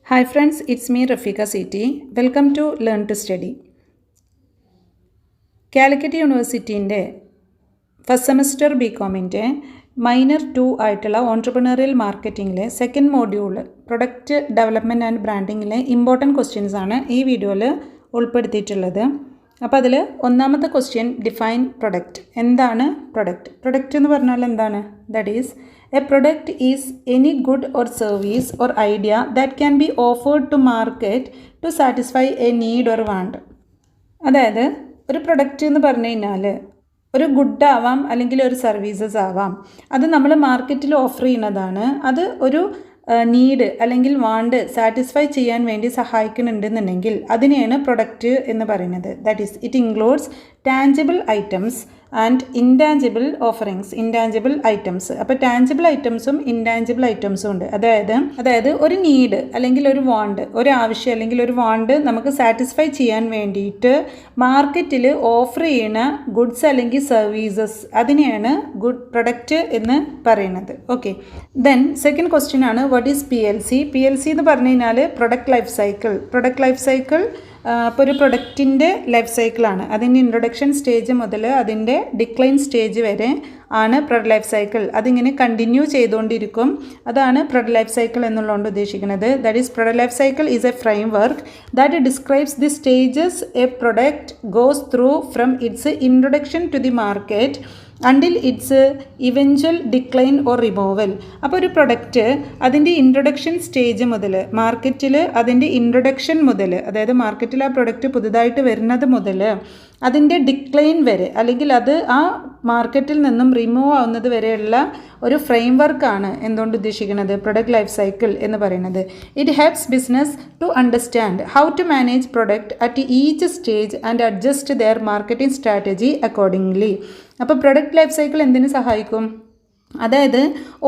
Hi friends, it's me Rafika CT. Welcome to Learn to Study. Calicut യൂണിവേഴ്സിറ്റീൻ്റെ first semester ബികോമിൻ്റെ minor 2 ആയിട്ടുള്ള entrepreneurial മാർക്കറ്റിങ്ങിലെ second module product development and ബ്രാൻഡിങ്ങിലെ important questions ആണ് ഈ വീഡിയോയിൽ ഉൾപ്പെടുത്തിയിട്ടുള്ളത്. അപ്പോൾ അതിൽ ഒന്നാമത്തെ ക്വസ്റ്റ്യൻ ഡിഫൈൻ പ്രൊഡക്റ്റ്. എന്താണ് പ്രൊഡക്റ്റ്? പ്രൊഡക്റ്റ് എന്ന് പറഞ്ഞാൽ എന്താണ്? That is a product is any good or service or idea that can be offered to market to satisfy a need or want. അതായത് ഒരു പ്രൊഡക്റ്റ് എന്ന് പറഞ്ഞു കഴിഞ്ഞാൽ ഒരു ഗുഡ് ആവാം അല്ലെങ്കിൽ ഒരു സർവീസസ് ആവാം. അത് നമ്മൾ മാർക്കറ്റിൽ ഓഫർ ചെയ്യുന്നതാണ്. അത് ഒരു നീഡ് അല്ലെങ്കിൽ വാണ്ട് സാറ്റിസ്ഫൈ ചെയ്യാൻ വേണ്ടി സഹായിക്കുന്നുണ്ടെന്നുണ്ടെങ്കിൽ അതിനെയാണ് പ്രൊഡക്റ്റ് എന്ന് പറയുന്നത്. That is it includes tangible items and intangible offerings. Intangible items, അപ്പോൾ ടാഞ്ചിബിൾ ഐറ്റംസും ഇൻടാഞ്ചിബിൾ ഐറ്റംസും ഉണ്ട്. അതായത് ഒരു നീഡ് അല്ലെങ്കിൽ ഒരു വാണ്ട്, ഒരു ആവശ്യം അല്ലെങ്കിൽ ഒരു വാണ്ട് നമുക്ക് സാറ്റിസ്ഫൈ ചെയ്യാൻ വേണ്ടിയിട്ട് മാർക്കറ്റിൽ ഓഫർ ചെയ്യുന്ന ഗുഡ്സ് അല്ലെങ്കിൽ സർവീസസ്, അതിനെയാണ് ഗുഡ് പ്രൊഡക്റ്റ് എന്ന് പറയുന്നത്. ഓക്കെ, ദെൻ സെക്കൻഡ് ക്വസ്റ്റ്യൻ ആണ് വാട്ട് ഈസ് PLC. PLC എന്ന് പറഞ്ഞു കഴിഞ്ഞാൽ പ്രൊഡക്റ്റ് ലൈഫ് സൈക്കിൾ. അപ്പോൾ ഒരു പ്രൊഡക്റ്റിൻ്റെ ലൈഫ് സൈക്കിളാണ്. അതിൻ്റെ ഇൻട്രൊഡക്ഷൻ സ്റ്റേജ് മുതൽ അതിൻ്റെ ഡിക്ലൈൻ സ്റ്റേജ് വരെ ആണ് പ്രൊഡക്റ്റ് ലൈഫ് സൈക്കിൾ. അതിങ്ങനെ കണ്ടിന്യൂ ചെയ്തുകൊണ്ടിരിക്കും. അതാണ് പ്രൊഡക്റ്റ് ലൈഫ് സൈക്കിൾ എന്നുള്ളതുകൊണ്ട് ഉദ്ദേശിക്കുന്നത്. That is product life cycle is a framework that describes the stages a product goes through from its introduction to the market until its eventual decline or removal. അപ്പോൾ ഒരു product അതിൻ്റെ introduction stage മുതൽ മാർക്കറ്റിൽ അതിൻ്റെ introduction മുതൽ, അതായത് മാർക്കറ്റിൽ ആ പ്രൊഡക്റ്റ് പുതുതായിട്ട് വരുന്നത് മുതൽ അതിൻ്റെ ഡിക്ലൈൻ വരെ, അല്ലെങ്കിൽ അത് ആ മാർക്കറ്റിൽ നിന്നും റിമൂവ് ആവുന്നത് വരെയുള്ള ഒരു ഫ്രെയിം വർക്കാണ് എന്തുകൊണ്ട് ഉദ്ദേശിക്കുന്നത് പ്രൊഡക്റ്റ് ലൈഫ് സൈക്കിൾ എന്ന് പറയുന്നത്. It helps business to understand how to manage product at each stage and adjust their marketing strategy accordingly. അപ്പോൾ പ്രൊഡക്റ്റ് ലൈഫ് സൈക്കിൾ എന്തിനു സഹായിക്കും? അതായത്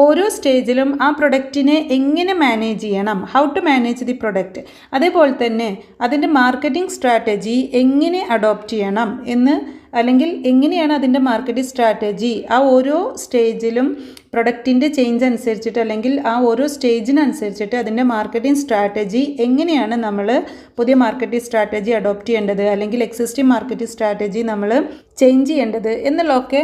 ഓരോ സ്റ്റേജിലും ആ പ്രൊഡക്റ്റിനെ എങ്ങനെ മാനേജ് ചെയ്യണം, how to manage the product, അതേപോലെ തന്നെ അതിൻ്റെ മാർക്കറ്റിംഗ് സ്ട്രാറ്റജി എങ്ങനെ അഡോപ്റ്റ് ചെയ്യണം എന്ന്, അല്ലെങ്കിൽ എങ്ങനെയാണ് അതിൻ്റെ മാർക്കറ്റിംഗ് സ്ട്രാറ്റജി ആ ഓരോ സ്റ്റേജിലും പ്രൊഡക്റ്റിൻ്റെ ചേഞ്ച് അനുസരിച്ചിട്ട്, അല്ലെങ്കിൽ ആ ഓരോ സ്റ്റേജിനനുസരിച്ചിട്ട് അതിൻ്റെ മാർക്കറ്റിംഗ് സ്ട്രാറ്റജി എങ്ങനെയാണ് നമ്മൾ പുതിയ മാർക്കറ്റിംഗ് സ്ട്രാറ്റജി അഡോപ്റ്റ് ചെയ്യേണ്ടത്, അല്ലെങ്കിൽ എക്സിസ്റ്റിംഗ് മാർക്കറ്റിംഗ് സ്ട്രാറ്റജി നമ്മൾ ചേഞ്ച് ചെയ്യേണ്ടത് എന്നുള്ളതൊക്കെ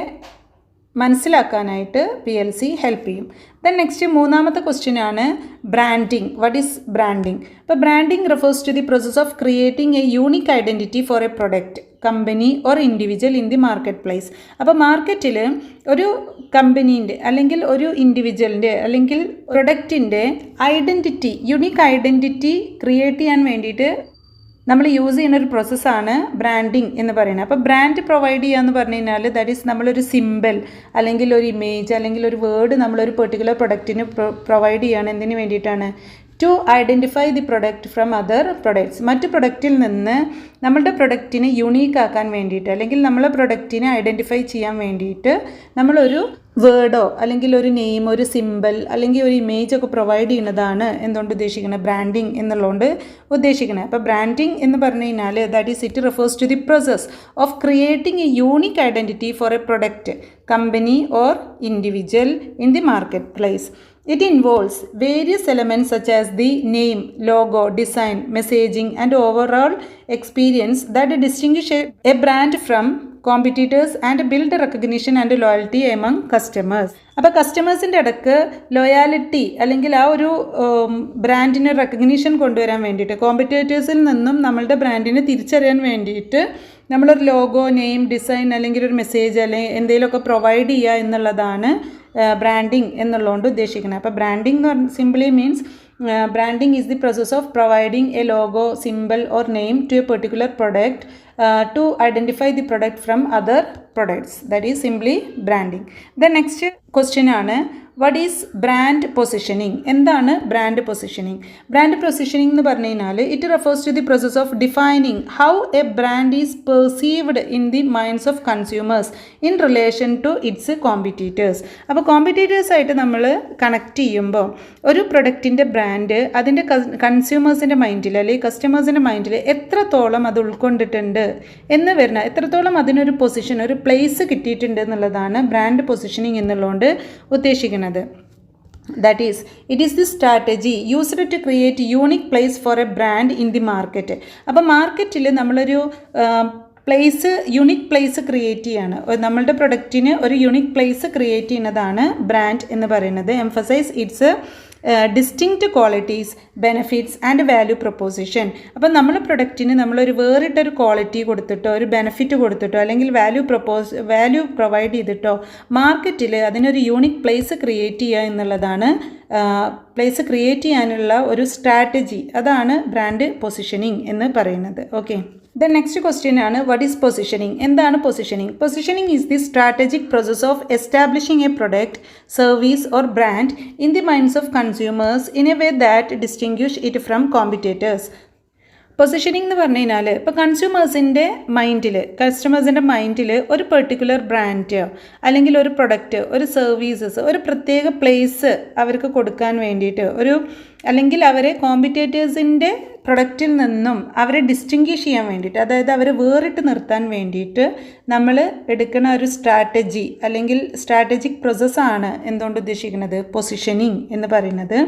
മനസ്സിലാക്കാനായിട്ട് PLC ഹെൽപ്പ് ചെയ്യും. ദെൻ നെക്സ്റ്റ് മൂന്നാമത്തെ ക്വസ്റ്റ്യൻ ആണ് ബ്രാൻഡിങ്. What is branding? അപ്പോൾ branding refers to the process of creating a unique identity for a product, company or individual in the market place. അപ്പോൾ മാർക്കറ്റിൽ ഒരു കമ്പനീൻ്റെ അല്ലെങ്കിൽ ഒരു ഇൻഡിവിജ്വലിൻ്റെ അല്ലെങ്കിൽ പ്രൊഡക്റ്റിൻ്റെ ഐഡൻറ്റിറ്റി, യുണീക്ക് ഐഡൻറ്റിറ്റി ക്രിയേറ്റ് ചെയ്യാൻ വേണ്ടിയിട്ട് നമ്മൾ യൂസ് ചെയ്യുന്ന ഒരു പ്രോസസ്സാണ് ബ്രാൻഡിങ് എന്ന് പറയുന്നത്. അപ്പോൾ ബ്രാൻഡ് പ്രൊവൈഡ് ചെയ്യുക എന്ന് പറഞ്ഞു കഴിഞ്ഞാൽ ദാറ്റ് ഈസ് നമ്മളൊരു സിമ്പിൾ അല്ലെങ്കിൽ ഒരു ഇമേജ് അല്ലെങ്കിൽ ഒരു വേർഡ് നമ്മളൊരു പെർട്ടിക്കുലർ പ്രൊഡക്റ്റിന് പ്രൊവൈഡ് ചെയ്യുകയാണ്. എന്തിനു വേണ്ടിയിട്ടാണ്? To identify the product from other products. മറ്റ് പ്രൊഡക്റ്റിൽ നിന്ന് നമ്മളുടെ പ്രൊഡക്റ്റിനെ യുണീക്ക് ആക്കാൻ വേണ്ടിയിട്ട്, അല്ലെങ്കിൽ നമ്മളെ പ്രൊഡക്റ്റിനെ ഐഡൻറ്റിഫൈ ചെയ്യാൻ വേണ്ടിയിട്ട് നമ്മളൊരു വേർഡോ അല്ലെങ്കിൽ ഒരു നെയിം, ഒരു സിമ്പിൾ അല്ലെങ്കിൽ ഒരു ഇമേജ് ഒക്കെ പ്രൊവൈഡ് ചെയ്യുന്നതാണ് എന്തുകൊണ്ട് ഉദ്ദേശിക്കുന്നത്? ബ്രാൻഡിങ് എന്നുള്ളതുകൊണ്ട് ഉദ്ദേശിക്കുന്നത്. അപ്പോൾ ബ്രാൻഡിങ് എന്ന് പറഞ്ഞു കഴിഞ്ഞാൽ that is it refers to the process of creating a unique identity for a product, company or individual in the market place. It involves various elements such as the name, logo, design, messaging and overall experience that distinguish a brand from competitors and build recognition and loyalty among customers. അപ്പോൾ കസ്റ്റമേഴ്സിൻ്റെ ഇടയ്ക്ക് loyalty അല്ലെങ്കിൽ ആ ഒരു ബ്രാൻഡിന് recognition കൊണ്ടുവരാൻ വേണ്ടിയിട്ട്, കോമ്പറ്റേറ്റേഴ്സിൽ നിന്നും നമ്മളുടെ ബ്രാൻഡിനെ തിരിച്ചറിയാൻ വേണ്ടിയിട്ട് നമ്മളൊരു ലോഗോ, നെയിം, ഡിസൈൻ അല്ലെങ്കിൽ ഒരു മെസ്സേജ് അല്ലെങ്കിൽ എന്തെങ്കിലുമൊക്കെ പ്രൊവൈഡ് ചെയ്യുക എന്നുള്ളതാണ് ബ്രാൻഡിങ് എന്നുള്ളതുകൊണ്ട് ഉദ്ദേശിക്കുന്നത്. അപ്പോൾ ബ്രാൻഡിങ് എന്ന് പറഞ്ഞാൽ simply means branding is the process of providing a logo, symbol or name to a particular product to identify the product from other products. That is simply branding. The next question ആണ് what is brand positioning? എന്താണ് brand positioning? Brand positioning എന്ന് പറഞ്ഞു കഴിഞ്ഞാൽ it refers to the process of defining how a brand is perceived in the minds of consumers in relation to its competitors. അപ്പോൾ competitors ആയിട്ട് നമ്മൾ connect ചെയ്യുമ്പോൾ ഒരു പ്രൊഡക്റ്റിൻ്റെ brand അതിൻ്റെ കൺസ്യൂമേഴ്സിൻ്റെ മൈൻഡിൽ അല്ലെങ്കിൽ കസ്റ്റമേഴ്സിൻ്റെ മൈൻഡിൽ എത്രത്തോളം അത് ഉൾക്കൊണ്ടിട്ടുണ്ട് എന്ന് വരുന്ന, എത്രത്തോളം അതിനൊരു പൊസിഷൻ, ഒരു പ്ലേസ് കിട്ടിയിട്ടുണ്ട് എന്നുള്ളതാണ് ബ്രാൻഡ് പൊസിഷനിങ് എന്നുള്ളതുകൊണ്ട് ഉദ്ദേശിക്കുന്നത്. That is, it is the strategy used to create unique place for a brand in the market. അപ്പോൾ മാർക്കറ്റിൽ നമ്മളൊരു യുണിക് പ്ലേസ് ക്രിയേറ്റ് ചെയ്യാണ്. നമ്മളുടെ പ്രൊഡക്റ്റിന് ഒരു യുണിക് പ്ലേസ് ക്രിയേറ്റ് ചെയ്യുന്നതാണ് ബ്രാൻഡ് എന്ന് പറയുന്നത്. Emphasize its distinct qualities, benefits and value proposition. അപ്പം നമ്മൾ പ്രൊഡക്റ്റിന് നമ്മളൊരു വേറിട്ടൊരു ക്വാളിറ്റി കൊടുത്തിട്ടോ ഒരു ബെനിഫിറ്റ് കൊടുത്തിട്ടോ അല്ലെങ്കിൽ വാല്യൂ പ്രൊവൈഡ് ചെയ്തിട്ടോ മാർക്കറ്റിൽ അതിനൊരു യൂണിക് പ്ലേസ് ക്രിയേറ്റ് ചെയ്യുക എന്നുള്ളതാണ് പ്ലേസ് ക്രിയേറ്റ് ചെയ്യാനുള്ള ഒരു സ്ട്രാറ്റജി. അതാണ് ബ്രാൻഡ് പൊസിഷനിങ് എന്ന് പറയുന്നത്. ഓക്കെ, ദെൻ നെക്സ്റ്റ് ക്വസ്റ്റ്യൻ ആണ്, വാട്ട് ഈസ് പൊസിഷനിങ്? എന്താണ് positioning? Positioning is the strategic process of establishing A product, service or brand in the minds of consumers in a way that distinguish it from competitors. Positioning എന്ന് പറഞ്ഞു കഴിഞ്ഞാൽ ഇപ്പോൾ കസ്റ്റമേഴ്സിൻ്റെ മൈൻഡിൽ ഒരു particular Brando അല്ലെങ്കിൽ ഒരു product, ഒരു സർവീസസ്, ഒരു പ്രത്യേക പ്ലേസ് അവർക്ക് കൊടുക്കാൻ വേണ്ടിയിട്ട് അല്ലെങ്കിൽ അവരെ കോമ്പറ്റേറ്റേഴ്സിൻ്റെ പ്രൊഡക്റ്റിൽ നിന്നും അവരെ ഡിസ്റ്റിങ്ക്വിഷ് ചെയ്യാൻ വേണ്ടിയിട്ട്, അതായത് അവരെ വേറിട്ട് നിർത്താൻ വേണ്ടിയിട്ട് നമ്മൾ എടുക്കുന്ന ഒരു സ്ട്രാറ്റജി അല്ലെങ്കിൽ സ്ട്രാറ്റജിക് പ്രോസസ്സാണ് എന്തുകൊണ്ട് ഉദ്ദേശിക്കുന്നത് പൊസിഷനിങ് എന്ന് പറയുന്നത്.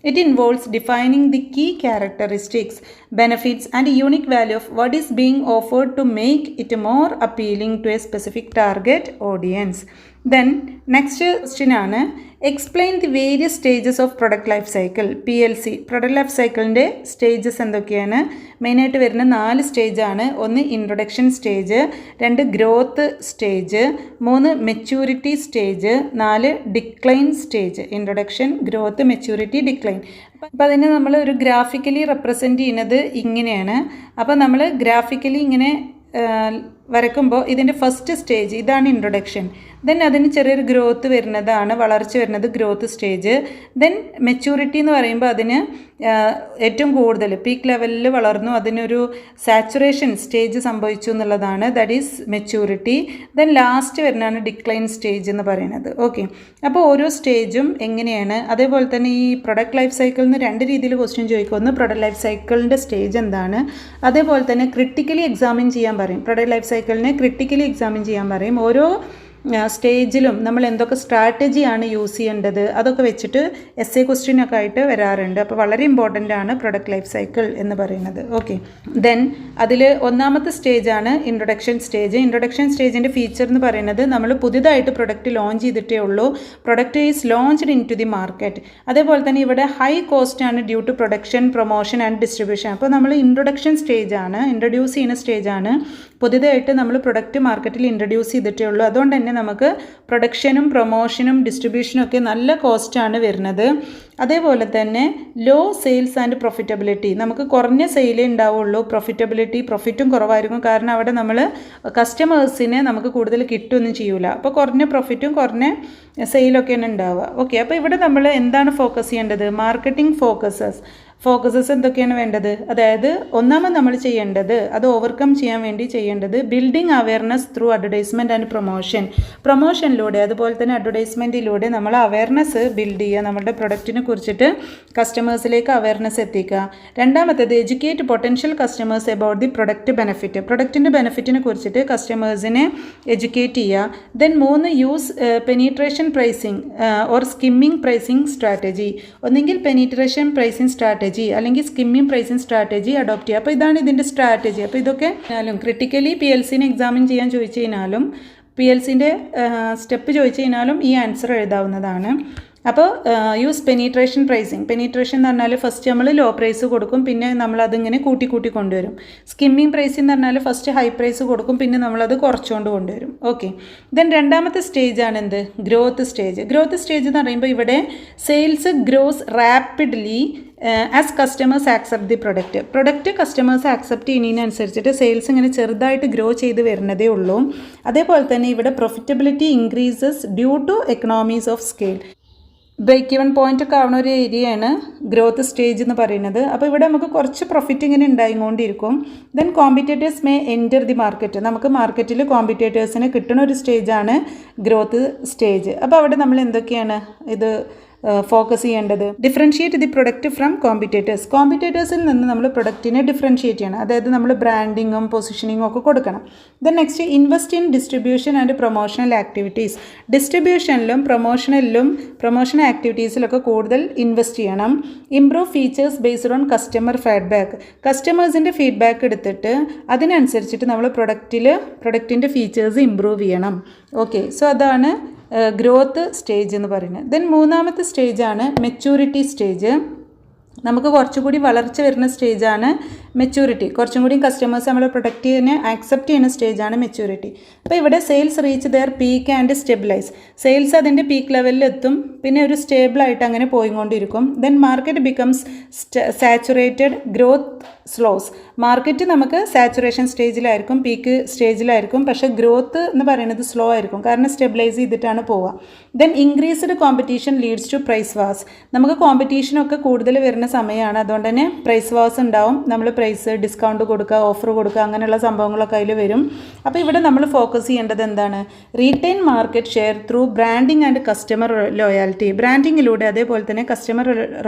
It involves defining the key characteristics, benefits and unique value of what is being offered to make it more appealing to a specific target audience. Then next question ആണ്, explain the various stages of product life cycle. PLC product life സൈക്കിളിൻ്റെ stages എന്തൊക്കെയാണ്? മെയിനായിട്ട് വരുന്ന 4 സ്റ്റേജാണ്. 1 introduction stage, 2 growth stage, 3 maturity stage, 4 decline stage. Introduction, growth, maturity, decline. അപ്പോൾ അതിനെ നമ്മൾ ഒരു ഗ്രാഫിക്കലി റെപ്രസെൻറ്റ് ചെയ്യുന്നത് ഇങ്ങനെയാണ്. അപ്പോൾ നമ്മൾ ഗ്രാഫിക്കലി ഇങ്ങനെ വരയ്ക്കുമ്പോൾ ഇതിൻ്റെ ഫസ്റ്റ് സ്റ്റേജ് ഇതാണ് ഇൻട്രൊഡക്ഷൻ. ദെൻ അതിന് ചെറിയൊരു ഗ്രോത്ത് വരുന്നതാണ്, വളർച്ച വരുന്നത് ഗ്രോത്ത് സ്റ്റേജ്. ദെൻ മെച്യൂരിറ്റി എന്ന് പറയുമ്പോൾ അതിന് ഏറ്റവും കൂടുതൽ പീക്ക് ലെവലിൽ വളർന്നു, അതിനൊരു സാച്ചുറേഷൻ സ്റ്റേജ് സംഭവിച്ചു എന്നുള്ളതാണ്, that is maturity. Then last വരുന്നതാണ് ഡിക്ലൈൻ സ്റ്റേജ് എന്ന് പറയുന്നത്. ഓക്കെ, അപ്പോൾ ഓരോ സ്റ്റേജും എങ്ങനെയാണ്. അതേപോലെ തന്നെ ഈ പ്രൊഡക്റ്റ് ലൈഫ് സൈക്കിളിൽ നിന്ന് 2 രീതിയിൽ ക്വസ്റ്റ്യൻ ചോദിക്കും. ഒന്ന് പ്രൊഡക്റ്റ് ലൈഫ് സൈക്കിളിൻ്റെ സ്റ്റേജ് എന്താണ്, അതേപോലെ തന്നെ ക്രിട്ടിക്കലി എക്സാമിൻ ചെയ്യാൻ പറയും. പ്രൊഡക്റ്റ് ലൈഫ് സൈക്കിളിനെ ക്രിട്ടിക്കലി എക്സാമിൻ ചെയ്യാൻ പറയും. ഓരോ സ്റ്റേജിലും നമ്മൾ എന്തൊക്കെ സ്ട്രാറ്റജിയാണ് യൂസ് ചെയ്യേണ്ടത് അതൊക്കെ വെച്ചിട്ട് essay ക്വസ്റ്റ്യനൊക്കെ ആയിട്ട് വരാറുണ്ട്. അപ്പോൾ വളരെ ഇമ്പോർട്ടൻ്റ് ആണ് പ്രൊഡക്റ്റ് ലൈഫ് സൈക്കിൾ എന്ന് പറയുന്നത്. ഓക്കെ, ദെൻ അതിൽ ഒന്നാമത്തെ സ്റ്റേജാണ് ഇൻട്രൊഡക്ഷൻ സ്റ്റേജ്. ഇൻട്രൊഡക്ഷൻ സ്റ്റേജിൻ്റെ ഫീച്ചർ എന്ന് പറയുന്നത് നമ്മൾ പുതിയതായിട്ട് പ്രൊഡക്റ്റ് ലോഞ്ച് ചെയ്തിട്ടേ ഉള്ളൂ, product is launched into the market. അതേപോലെ തന്നെ ഇവിടെ ഹൈ കോസ്റ്റ് ആണ് due to production, promotion and distribution. അപ്പോൾ നമ്മൾ ഇൻട്രൊഡക്ഷൻ സ്റ്റേജാണ്, ഇൻട്രൊഡ്യൂസ് ചെയ്യുന്ന സ്റ്റേജാണ്. പുതിയതായിട്ട് നമ്മൾ പ്രൊഡക്റ്റ് മാർക്കറ്റിൽ ഇൻട്രൊഡ്യൂസ് ചെയ്തിട്ടേ ഉള്ളൂ. അതുകൊണ്ട് തന്നെ നമുക്ക് പ്രൊഡക്ഷനും പ്രൊമോഷനും ഡിസ്ട്രിബ്യൂഷനും ഒക്കെ നല്ല കോസ്റ്റാണ് വരുന്നത്. അതേപോലെ തന്നെ ലോ സെയിൽസ് ആൻഡ് പ്രോഫിറ്റബിലിറ്റി, നമുക്ക് കുറഞ്ഞ സെയിലേ ഉണ്ടാവുള്ളൂ, പ്രോഫിറ്റും കുറവായിരിക്കും. കാരണം അവിടെ നമ്മൾ കസ്റ്റമേഴ്സിനെ നമുക്ക് കൂടുതൽ കിട്ടുമൊന്നും ചെയ്യൂല. അപ്പോൾ കുറഞ്ഞ പ്രോഫിറ്റും കുറഞ്ഞ സെയിലൊക്കെയാണ് ഉണ്ടാവുക. ഓക്കെ, അപ്പോൾ ഇവിടെ നമ്മൾ എന്താണ് ഫോക്കസ് ചെയ്യേണ്ടത്? മാർക്കറ്റിംഗ് ഫോക്കസസ് എന്തൊക്കെയാണ് വേണ്ടത്? അതായത് ഒന്നാമത് നമ്മൾ ചെയ്യേണ്ടത്, അത് ഓവർകം ചെയ്യാൻ വേണ്ടി ചെയ്യേണ്ടത്, building awareness through advertisement and പ്രൊമോഷനിലൂടെ അതുപോലെ തന്നെ അഡ്വർടൈസ്മെൻറ്റിലൂടെ നമ്മൾ അവയർനെസ് ബിൽഡ് ചെയ്യുക, നമ്മുടെ പ്രൊഡക്റ്റിനെ കുറിച്ചിട്ട് കസ്റ്റമേഴ്സിലേക്ക് അവയർനെസ് എത്തിക്കുക. രണ്ടാമത്തേത് educate potential customers about the പ്രൊഡക്റ്റിൻ്റെ ബെനിഫിറ്റിനെ കുറിച്ചിട്ട് കസ്റ്റമേഴ്സിനെ എഡ്യൂക്കേറ്റ് ചെയ്യുക. Then 3 use penetration pricing or skimming pricing strategy. ഒന്നെങ്കിൽ പെനീട്രേഷൻ പ്രൈസിങ് സ്ട്രാറ്റജി അല്ലെങ്കിൽ സ്കിമ്മിങ് പ്രൈസിങ് സ്ട്രാറ്റജി അഡോപ്റ്റ് ചെയ്യുക. അപ്പോൾ ഇതാണ് ഇതിൻ്റെ സ്ട്രാറ്റജി. അപ്പോൾ ഇതൊക്കെ ക്രിട്ടിക്കലി PLCനെ എക്സാമിൻ ചെയ്യാൻ ചോദിച്ചു കഴിഞ്ഞാലും PLCൻ്റെ സ്റ്റെപ്പ് ചോദിച്ചു കഴിഞ്ഞാലും ഈ ആൻസർ എഴുതാവുന്നതാണ്. അപ്പോൾ യൂസ് പെനീട്രേഷൻ എന്ന് പറഞ്ഞാൽ ഫസ്റ്റ് നമ്മൾ ലോ പ്രൈസ് കൊടുക്കും, പിന്നെ നമ്മളതിങ്ങനെ കൂട്ടി കൊണ്ടുവരും. സ്കിമ്മിങ് പ്രൈസിംഗ് എന്ന് പറഞ്ഞാൽ ഫസ്റ്റ് ഹൈ പ്രൈസ് കൊടുക്കും, പിന്നെ നമ്മളത് കുറച്ചുകൊണ്ട് കൊണ്ടുവരും. ഓക്കെ, ദെൻ രണ്ടാമത്തെ സ്റ്റേജാണ് എന്ത്? ഗ്രോത്ത് സ്റ്റേജ് എന്ന് പറയുമ്പോൾ ഇവിടെ sales grows rapidly as customers accept the product customers accept ചെയ്യുന്നതിനനുസരിച്ചിട്ട് സെയിൽസ് ഇങ്ങനെ ചെറുതായിട്ട് ഗ്രോ ചെയ്ത് വരുന്നതേ ഉള്ളൂ. അതേപോലെ തന്നെ ഇവിടെ profitability increases due to economies of scale. Break even point ഒക്കെ ആവുന്ന ഒരു ഏരിയയാണ് ഗ്രോത്ത് സ്റ്റേജ് എന്ന് പറയുന്നത്. അപ്പോൾ ഇവിടെ നമുക്ക് കുറച്ച് പ്രോഫിറ്റ് ഇങ്ങനെ ഉണ്ടായിക്കൊണ്ടിരിക്കും. Then competitors may enter the market, നമുക്ക് മാർക്കറ്റിൽ കോമ്പറ്റേറ്റേഴ്സിന് കിട്ടുന്ന ഒരു സ്റ്റേജാണ് ഗ്രോത്ത് സ്റ്റേജ്. അപ്പോൾ അവിടെ നമ്മൾ എന്തൊക്കെയാണ് ഇത് ഫോക്കസ് ചെയ്യേണ്ടത്? Differentiate the product from competitors. കോമ്പറ്റേറ്റേഴ്സിൽ നിന്ന് നമ്മൾ പ്രൊഡക്റ്റിനെ ഡിഫറൻഷിയേറ്റ് ചെയ്യണം. അതായത് നമ്മൾ ബ്രാൻഡിങ്ങും പൊസിഷനിങ്ങും ഒക്കെ കൊടുക്കണം. Then next invest in distribution and promotional activities. ഡിസ്ട്രിബ്യൂഷനിലും പ്രൊമോഷൻ ആക്ടിവിറ്റീസിലൊക്കെ കൂടുതൽ ഇൻവെസ്റ്റ് ചെയ്യണം. Improve features based on customer feedback. കസ്റ്റമേഴ്സിൻ്റെ ഫീഡ്ബാക്ക് എടുത്തിട്ട് അതിനനുസരിച്ചിട്ട് നമ്മൾ പ്രൊഡക്റ്റിൻ്റെ ഫീച്ചേഴ്സ് ഇംപ്രൂവ് ചെയ്യണം. ഓക്കെ, സോ അതാണ് ഗ്രോത്ത് സ്റ്റേജ് എന്ന് പറയുന്നത്. ദെൻ മൂന്നാമത്തെ സ്റ്റേജാണ് മെച്യൂരിറ്റി സ്റ്റേജ്. നമുക്ക് കുറച്ചുകൂടി വളർച്ച വരുന്ന സ്റ്റേജാണ് മെച്യൂരിറ്റി. കുറച്ചും കൂടി കസ്റ്റമേഴ്സ് നമ്മളെ പ്രൊഡക്റ്റിനെ ആക്സെപ്റ്റ് ചെയ്യുന്ന സ്റ്റേജാണ് മെച്യൂരിറ്റി. അപ്പോൾ ഇവിടെ sales reach their peak and stabilise. Sales അതിൻ്റെ പീക്ക് ലെവലിൽ എത്തും, പിന്നെ ഒരു സ്റ്റേബിളായിട്ട് അങ്ങനെ പോയിക്കൊണ്ടിരിക്കും. Then market becomes saturated, growth slows. Market നമുക്ക് സാച്ചുറേഷൻ സ്റ്റേജിലായിരിക്കും, പീക്ക് സ്റ്റേജിലായിരിക്കും, പക്ഷേ ഗ്രോത്ത് എന്ന് പറയുന്നത് സ്ലോ ആയിരിക്കും, കാരണം സ്റ്റെബിലൈസ് ചെയ്തിട്ടാണ് പോവുക. Then increased competition leads to price wars. നമുക്ക് കോമ്പറ്റീഷനൊക്കെ കൂടുതൽ വരുന്ന സമയമാണ്, അതുകൊണ്ട് തന്നെ പ്രൈസ് വാസ് ഉണ്ടാവും. നമ്മൾ പ്രൈസ് ഡിസ്കൗണ്ട് കൊടുക്കുക, ഓഫർ കൊടുക്കുക, അങ്ങനെയുള്ള സംഭവങ്ങളൊക്കെ അതിൽ വരും. അപ്പോൾ ഇവിടെ നമ്മൾ ഫോക്കസ് ചെയ്യേണ്ടത് എന്താണ്? Retain market share through branding and customer loyalty. ബ്രാൻഡിങ്ങിലൂടെ അതേപോലെ തന്നെ കസ്റ്റമർ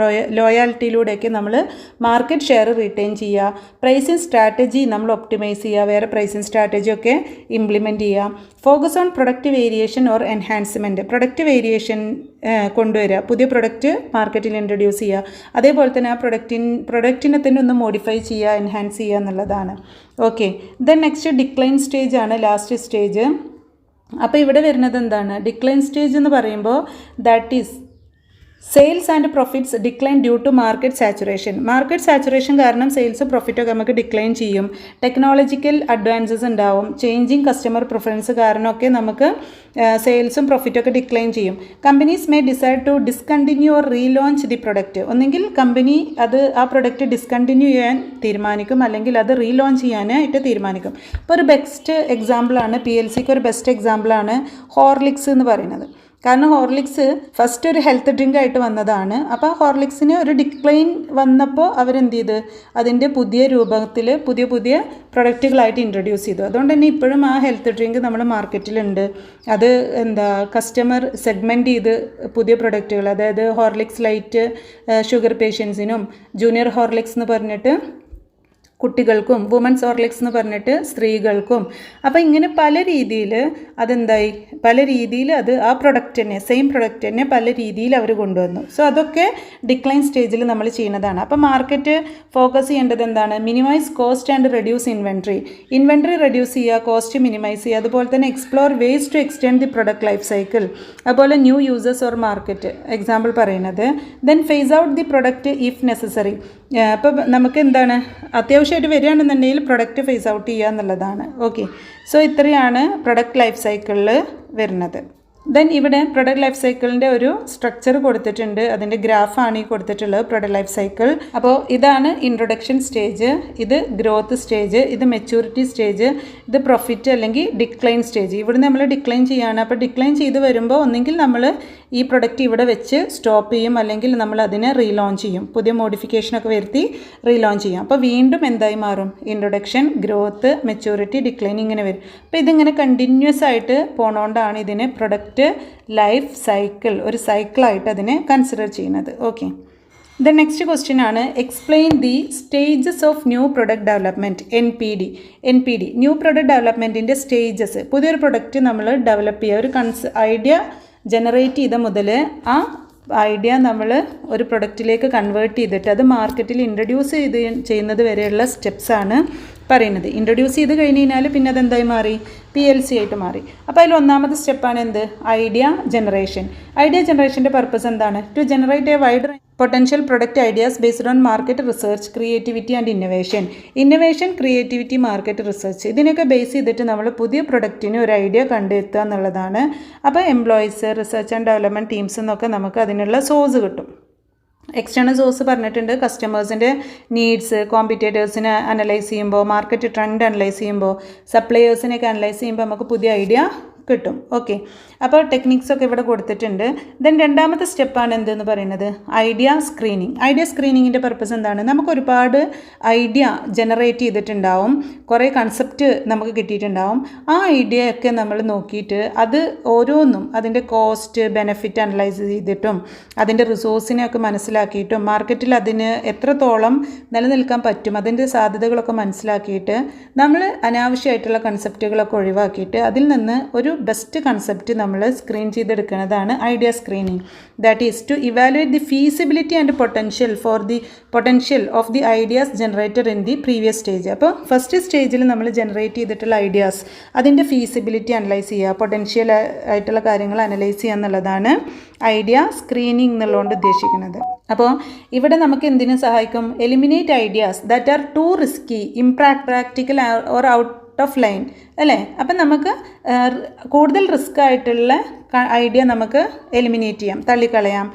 ലോയാലിറ്റിയിലൂടെയൊക്കെ നമ്മൾ മാർക്കറ്റ് ഷെയർ റീറ്റെയിൻ ചെയ്യുക. പ്രൈസിങ് സ്ട്രാറ്റജി നമ്മൾ ഒപ്റ്റിമൈസ് ചെയ്യുക, വേറെ പ്രൈസിങ് സ്ട്രാറ്റജി ഒക്കെ ഇംപ്ലിമെൻറ്റ് ചെയ്യുക. Focus on product variation or enhancement. Product variation കൊണ്ടുവരിക, പുതിയ പ്രൊഡക്റ്റ് മാർക്കറ്റിൽ ഇൻട്രൊഡ്യൂസ് ചെയ്യുക. അതേപോലെ തന്നെ ആ പ്രൊഡക്റ്റിനെ തന്നെ ഒന്ന് മോഡിഫൈ ചെയ്യുക, എൻഹാൻസ് ചെയ്യുക എന്നുള്ളതാണ്. Okay, then next decline stage ആണ് ലാസ്റ്റ് സ്റ്റേജ്. അപ്പോൾ ഇവിടെ വരുന്നത് എന്താണ്? ഡിക്ലൈൻ സ്റ്റേജ് എന്ന് പറയുമ്പോൾ that is sales and profits decline due to market saturation. Market saturation കാരണം സെയിൽസ് പ്രോഫിറ്റൊക്കെ നമുക്ക് ഡിക്ലൈൻ ചെയ്യും. ടെക്നോളജിക്കൽ അഡ്വാൻസസ് ഉണ്ടാവും. ചേഞ്ചിങ് കസ്റ്റമർ പ്രിഫറൻസ് കാരണമൊക്കെ നമുക്ക് സെയിൽസും പ്രോഫിറ്റൊക്കെ ഡിക്ലൈൻ ചെയ്യും. Companies may decide to discontinue or relaunch the product. ഒന്നെങ്കിൽ കമ്പനി ആ പ്രൊഡക്റ്റ് ഡിസ്കണ്ടിന്യൂ ചെയ്യാൻ തീരുമാനിക്കും, അല്ലെങ്കിൽ അത് റീലോഞ്ച് ചെയ്യാനായിട്ട് തീരുമാനിക്കും. ഇപ്പോൾ ഒരു ബെസ്റ്റ് എക്സാമ്പിളാണ്, PLCക്ക് ഒരു ബെസ്റ്റ് എക്സാമ്പിളാണ് ഹോർലിക്സ് എന്ന് പറയുന്നത്. കാരണം ഹോർലിക്സ് ഫസ്റ്റ് ഒരു ഹെൽത്ത് ഡ്രിങ്ക് ആയിട്ട് വന്നതാണ്. അപ്പോൾ ഹോർലിക്സിന് ഒരു ഡിക്ലൈൻ വന്നപ്പോൾ അവരെന്ത് ചെയ്ത് അതിൻ്റെ പുതിയ രൂപത്തിൽ പുതിയ പ്രൊഡക്റ്റുകളായിട്ട് ഇൻട്രൊഡ്യൂസ് ചെയ്തു. അതുകൊണ്ട് തന്നെ ഇപ്പോഴും ആ ഹെൽത്ത് ഡ്രിങ്ക് നമ്മുടെ മാർക്കറ്റിലുണ്ട്. അത് കസ്റ്റമർ സെഗ്മെൻറ്റ് ചെയ്ത് പുതിയ പ്രൊഡക്റ്റുകൾ, അതായത് ഹോർലിക്സ് ലൈറ്റ് ഷുഗർ പേഷ്യൻസിനും, ജൂനിയർ ഹോർലിക്സ് എന്ന് പറഞ്ഞിട്ട് കുട്ടികൾക്കും, വുമൻസ് ഹോർലിക്സ് എന്ന് പറഞ്ഞിട്ട് സ്ത്രീകൾക്കും. അപ്പോൾ ഇങ്ങനെ പല രീതിയിൽ അത് ആ പ്രൊഡക്റ്റ് തന്നെ, സെയിം പ്രൊഡക്റ്റ് തന്നെ പല രീതിയിൽ അവർ കൊണ്ടുവന്നു. സോ അതൊക്കെ ഡിക്ലൈൻ സ്റ്റേജിൽ നമ്മൾ ചെയ്യുന്നതാണ്. അപ്പോൾ മാർക്കറ്റ് ഫോക്കസ് ചെയ്യേണ്ടത് എന്താണ്? Minimise cost and reduce inventory reduce ചെയ്യുക, കോസ്റ്റ് മിനിമൈസ് ചെയ്യുക. അതുപോലെ തന്നെ explore ways to extend the product life cycle. അതുപോലെ new users or market example പറയുന്നത്. Then phase out the product if necessary. അപ്പോൾ നമുക്ക് എന്താണ് അത്യാവശ്യമായിട്ട് വരികയാണെന്നുണ്ടെങ്കിൽ പ്രൊഡക്റ്റ് ഫേസ് ഔട്ട് ചെയ്യുക എന്നുള്ളതാണ്. ഓക്കെ, സോ ഇത്രയാണ് പ്രൊഡക്റ്റ് ലൈഫ് സൈക്കിളിൽ വരുന്നത്. ദെൻ ഇവിടെ പ്രൊഡക്റ്റ് ലൈഫ് സൈക്കിളിൻ്റെ ഒരു സ്ട്രക്ചർ കൊടുത്തിട്ടുണ്ട്. അതിൻ്റെ ഗ്രാഫാണ് ഈ കൊടുത്തിട്ടുള്ളത്, പ്രൊഡക്റ്റ് ലൈഫ് സൈക്കിൾ. അപ്പോൾ ഇതാണ് ഇൻട്രൊഡക്ഷൻ സ്റ്റേജ്, ഇത് ഗ്രോത്ത് സ്റ്റേജ്, ഇത് മെച്യൂരിറ്റി സ്റ്റേജ്, ഇത് പ്രോഫിറ്റ് അല്ലെങ്കിൽ ഡിക്ലൈൻ സ്റ്റേജ്. ഇവിടെ നമ്മൾ ഡിക്ലൈൻ ചെയ്യുകയാണ്. അപ്പോൾ ഡിക്ലൈൻ ചെയ്ത് വരുമ്പോൾ ഒന്നെങ്കിൽ നമ്മൾ ഈ പ്രൊഡക്റ്റ് ഇവിടെ വെച്ച് സ്റ്റോപ്പ് ചെയ്യും, അല്ലെങ്കിൽ നമ്മൾ അതിനെ റീലോഞ്ച് ചെയ്യും, പുതിയ മോഡിഫിക്കേഷനൊക്കെ വരുത്തി റീലോഞ്ച് ചെയ്യും. അപ്പോൾ വീണ്ടും എന്തായി മാറും? ഇൻട്രൊഡക്ഷൻ, ഗ്രോത്ത്, മെച്യൂരിറ്റി, ഡിക്ലൈൻ ഇങ്ങനെ വരും. അപ്പോൾ ഇതിങ്ങനെ കണ്ടിന്യൂസ് ആയിട്ട് പോണോണ്ടാണ് ഇതിനെ പ്രൊഡക്റ്റ് ലൈഫ് സൈക്കിൾ, ഒരു സൈക്കിളായിട്ട് അതിനെ കൺസിഡർ ചെയ്യുന്നത്. ഓക്കെ, ദ നെക്സ്റ്റ് ക്വസ്റ്റ്യൻ ആണ് explain the stages of new product development. NPD new product ഡെവലപ്മെൻറ്റിൻ്റെ സ്റ്റേജസ്. പുതിയൊരു പ്രൊഡക്റ്റ് നമ്മൾ ഡെവലപ്പ് ചെയ്യുക, ഒരു ഐഡിയ ജനറേറ്റ് ചെയ്ത മുതൽ ആ ഐഡിയ നമ്മൾ ഒരു പ്രൊഡക്റ്റിലേക്ക് കൺവേർട്ട് ചെയ്തിട്ട് അത് മാർക്കറ്റിൽ ഇൻട്രൊഡ്യൂസ് ചെയ്യുന്നത് വരെയുള്ള സ്റ്റെപ്സാണ് പറയുന്നത്. ഇൻട്രൊഡ്യൂസ് ചെയ്ത് കഴിഞ്ഞ് കഴിഞ്ഞാൽ പിന്നെ അതെന്തായി മാറി? PLC ആയിട്ട് മാറി. അപ്പോൾ അതിൽ ഒന്നാമത്തെ സ്റ്റെപ്പാണ് എന്ത്? Idea generation. ഐഡിയ ജനറേഷൻ്റെ പർപ്പസ് എന്താണ്? To generate a wide potential product ideas based on market research, creativity and innovation, creativity, market research, ഇതിനൊക്കെ ബേസ് ചെയ്തിട്ട് നമ്മൾ പുതിയ പ്രൊഡക്റ്റിന് ഒരു ഐഡിയ കണ്ടെത്തുക എന്നുള്ളതാണ്. അപ്പോൾ employees, research and development teams എന്നൊക്കെ നമുക്ക് അതിനുള്ള സോഴ്സ് കിട്ടും. എക്സ്റ്റേണൽ സോഴ്സ് പറഞ്ഞിട്ടുണ്ട്, കസ്റ്റമേഴ്സിൻ്റെ നീഡ്സ്, കോമ്പറ്റേറ്റേഴ്സിനെ അനലൈസ് ചെയ്യുമ്പോൾ, മാർക്കറ്റ് ട്രെൻഡ് അനലൈസ് ചെയ്യുമ്പോൾ, സപ്ലയേഴ്സിനെയൊക്കെ അനലൈസ് ചെയ്യുമ്പോൾ നമുക്ക് പുതിയ ഐഡിയ കിട്ടും. ഓക്കെ, അപ്പോൾ ടെക്നിക്സൊക്കെ ഇവിടെ കൊടുത്തിട്ടുണ്ട്. ദെൻ രണ്ടാമത്തെ സ്റ്റെപ്പാണ് എന്തെന്ന് പറയുന്നത് ഐഡിയ സ്ക്രീനിങ്. ഐഡിയ സ്ക്രീനിങ്ങിൻ്റെ പർപ്പസ് എന്താണ്? നമുക്ക് ഒരുപാട് ഐഡിയ ജനറേറ്റ് ചെയ്തിട്ടുണ്ടാവും, കുറേ കൺസെപ്റ്റ് നമുക്ക് കിട്ടിയിട്ടുണ്ടാവും. ആ ഐഡിയ ഒക്കെ നമ്മൾ നോക്കിയിട്ട് അത് ഓരോന്നും അതിൻ്റെ കോസ്റ്റ് ബെനിഫിറ്റ് അനലൈസ് ചെയ്തിട്ടും അതിൻ്റെ റിസോഴ്സിനെയൊക്കെ മനസ്സിലാക്കിയിട്ടും മാർക്കറ്റിൽ അതിന് എത്രത്തോളം നിലനിൽക്കാൻ പറ്റും അതിൻ്റെ സാധ്യതകളൊക്കെ മനസ്സിലാക്കിയിട്ട് നമ്മൾ അനാവശ്യമായിട്ടുള്ള കൺസെപ്റ്റുകളൊക്കെ ഒഴിവാക്കിയിട്ട് അതിൽ നിന്ന് ഒരു ബെസ്റ്റ് കൺസെപ്റ്റ് നമ്മൾ സ്ക്രീൻ ചെയ്തെടുക്കുന്നതാണ് idea screening. That is to evaluate the feasibility and potential of the ideas generated in the previous stage. അപ്പോൾ ഫസ്റ്റ് സ്റ്റേജിൽ നമ്മൾ ജനറേറ്റ് ചെയ്തിട്ടുള്ള ഐഡിയാസ് അതിൻ്റെ ഫീസിബിലിറ്റി അനലൈസ് ചെയ്യുക, പൊട്ടൻഷ്യൽ ആയിട്ടുള്ള കാര്യങ്ങൾ അനലൈസ് ചെയ്യുക എന്നുള്ളതാണ് ഐഡിയ സ്ക്രീനിങ് എന്നുള്ളതുകൊണ്ട് ഉദ്ദേശിക്കുന്നത്. അപ്പോൾ ഇവിടെ നമുക്ക് എന്തിനു സഹായിക്കും? Eliminate ideas that are too risky, practical or out of line അല്ലേ? അപ്പം നമുക്ക് കൂടുതൽ റിസ്ക് ആയിട്ടുള്ള ഐഡിയ നമുക്ക് എലിമിനേറ്റ് ചെയ്യാം, തള്ളിക്കളയാം.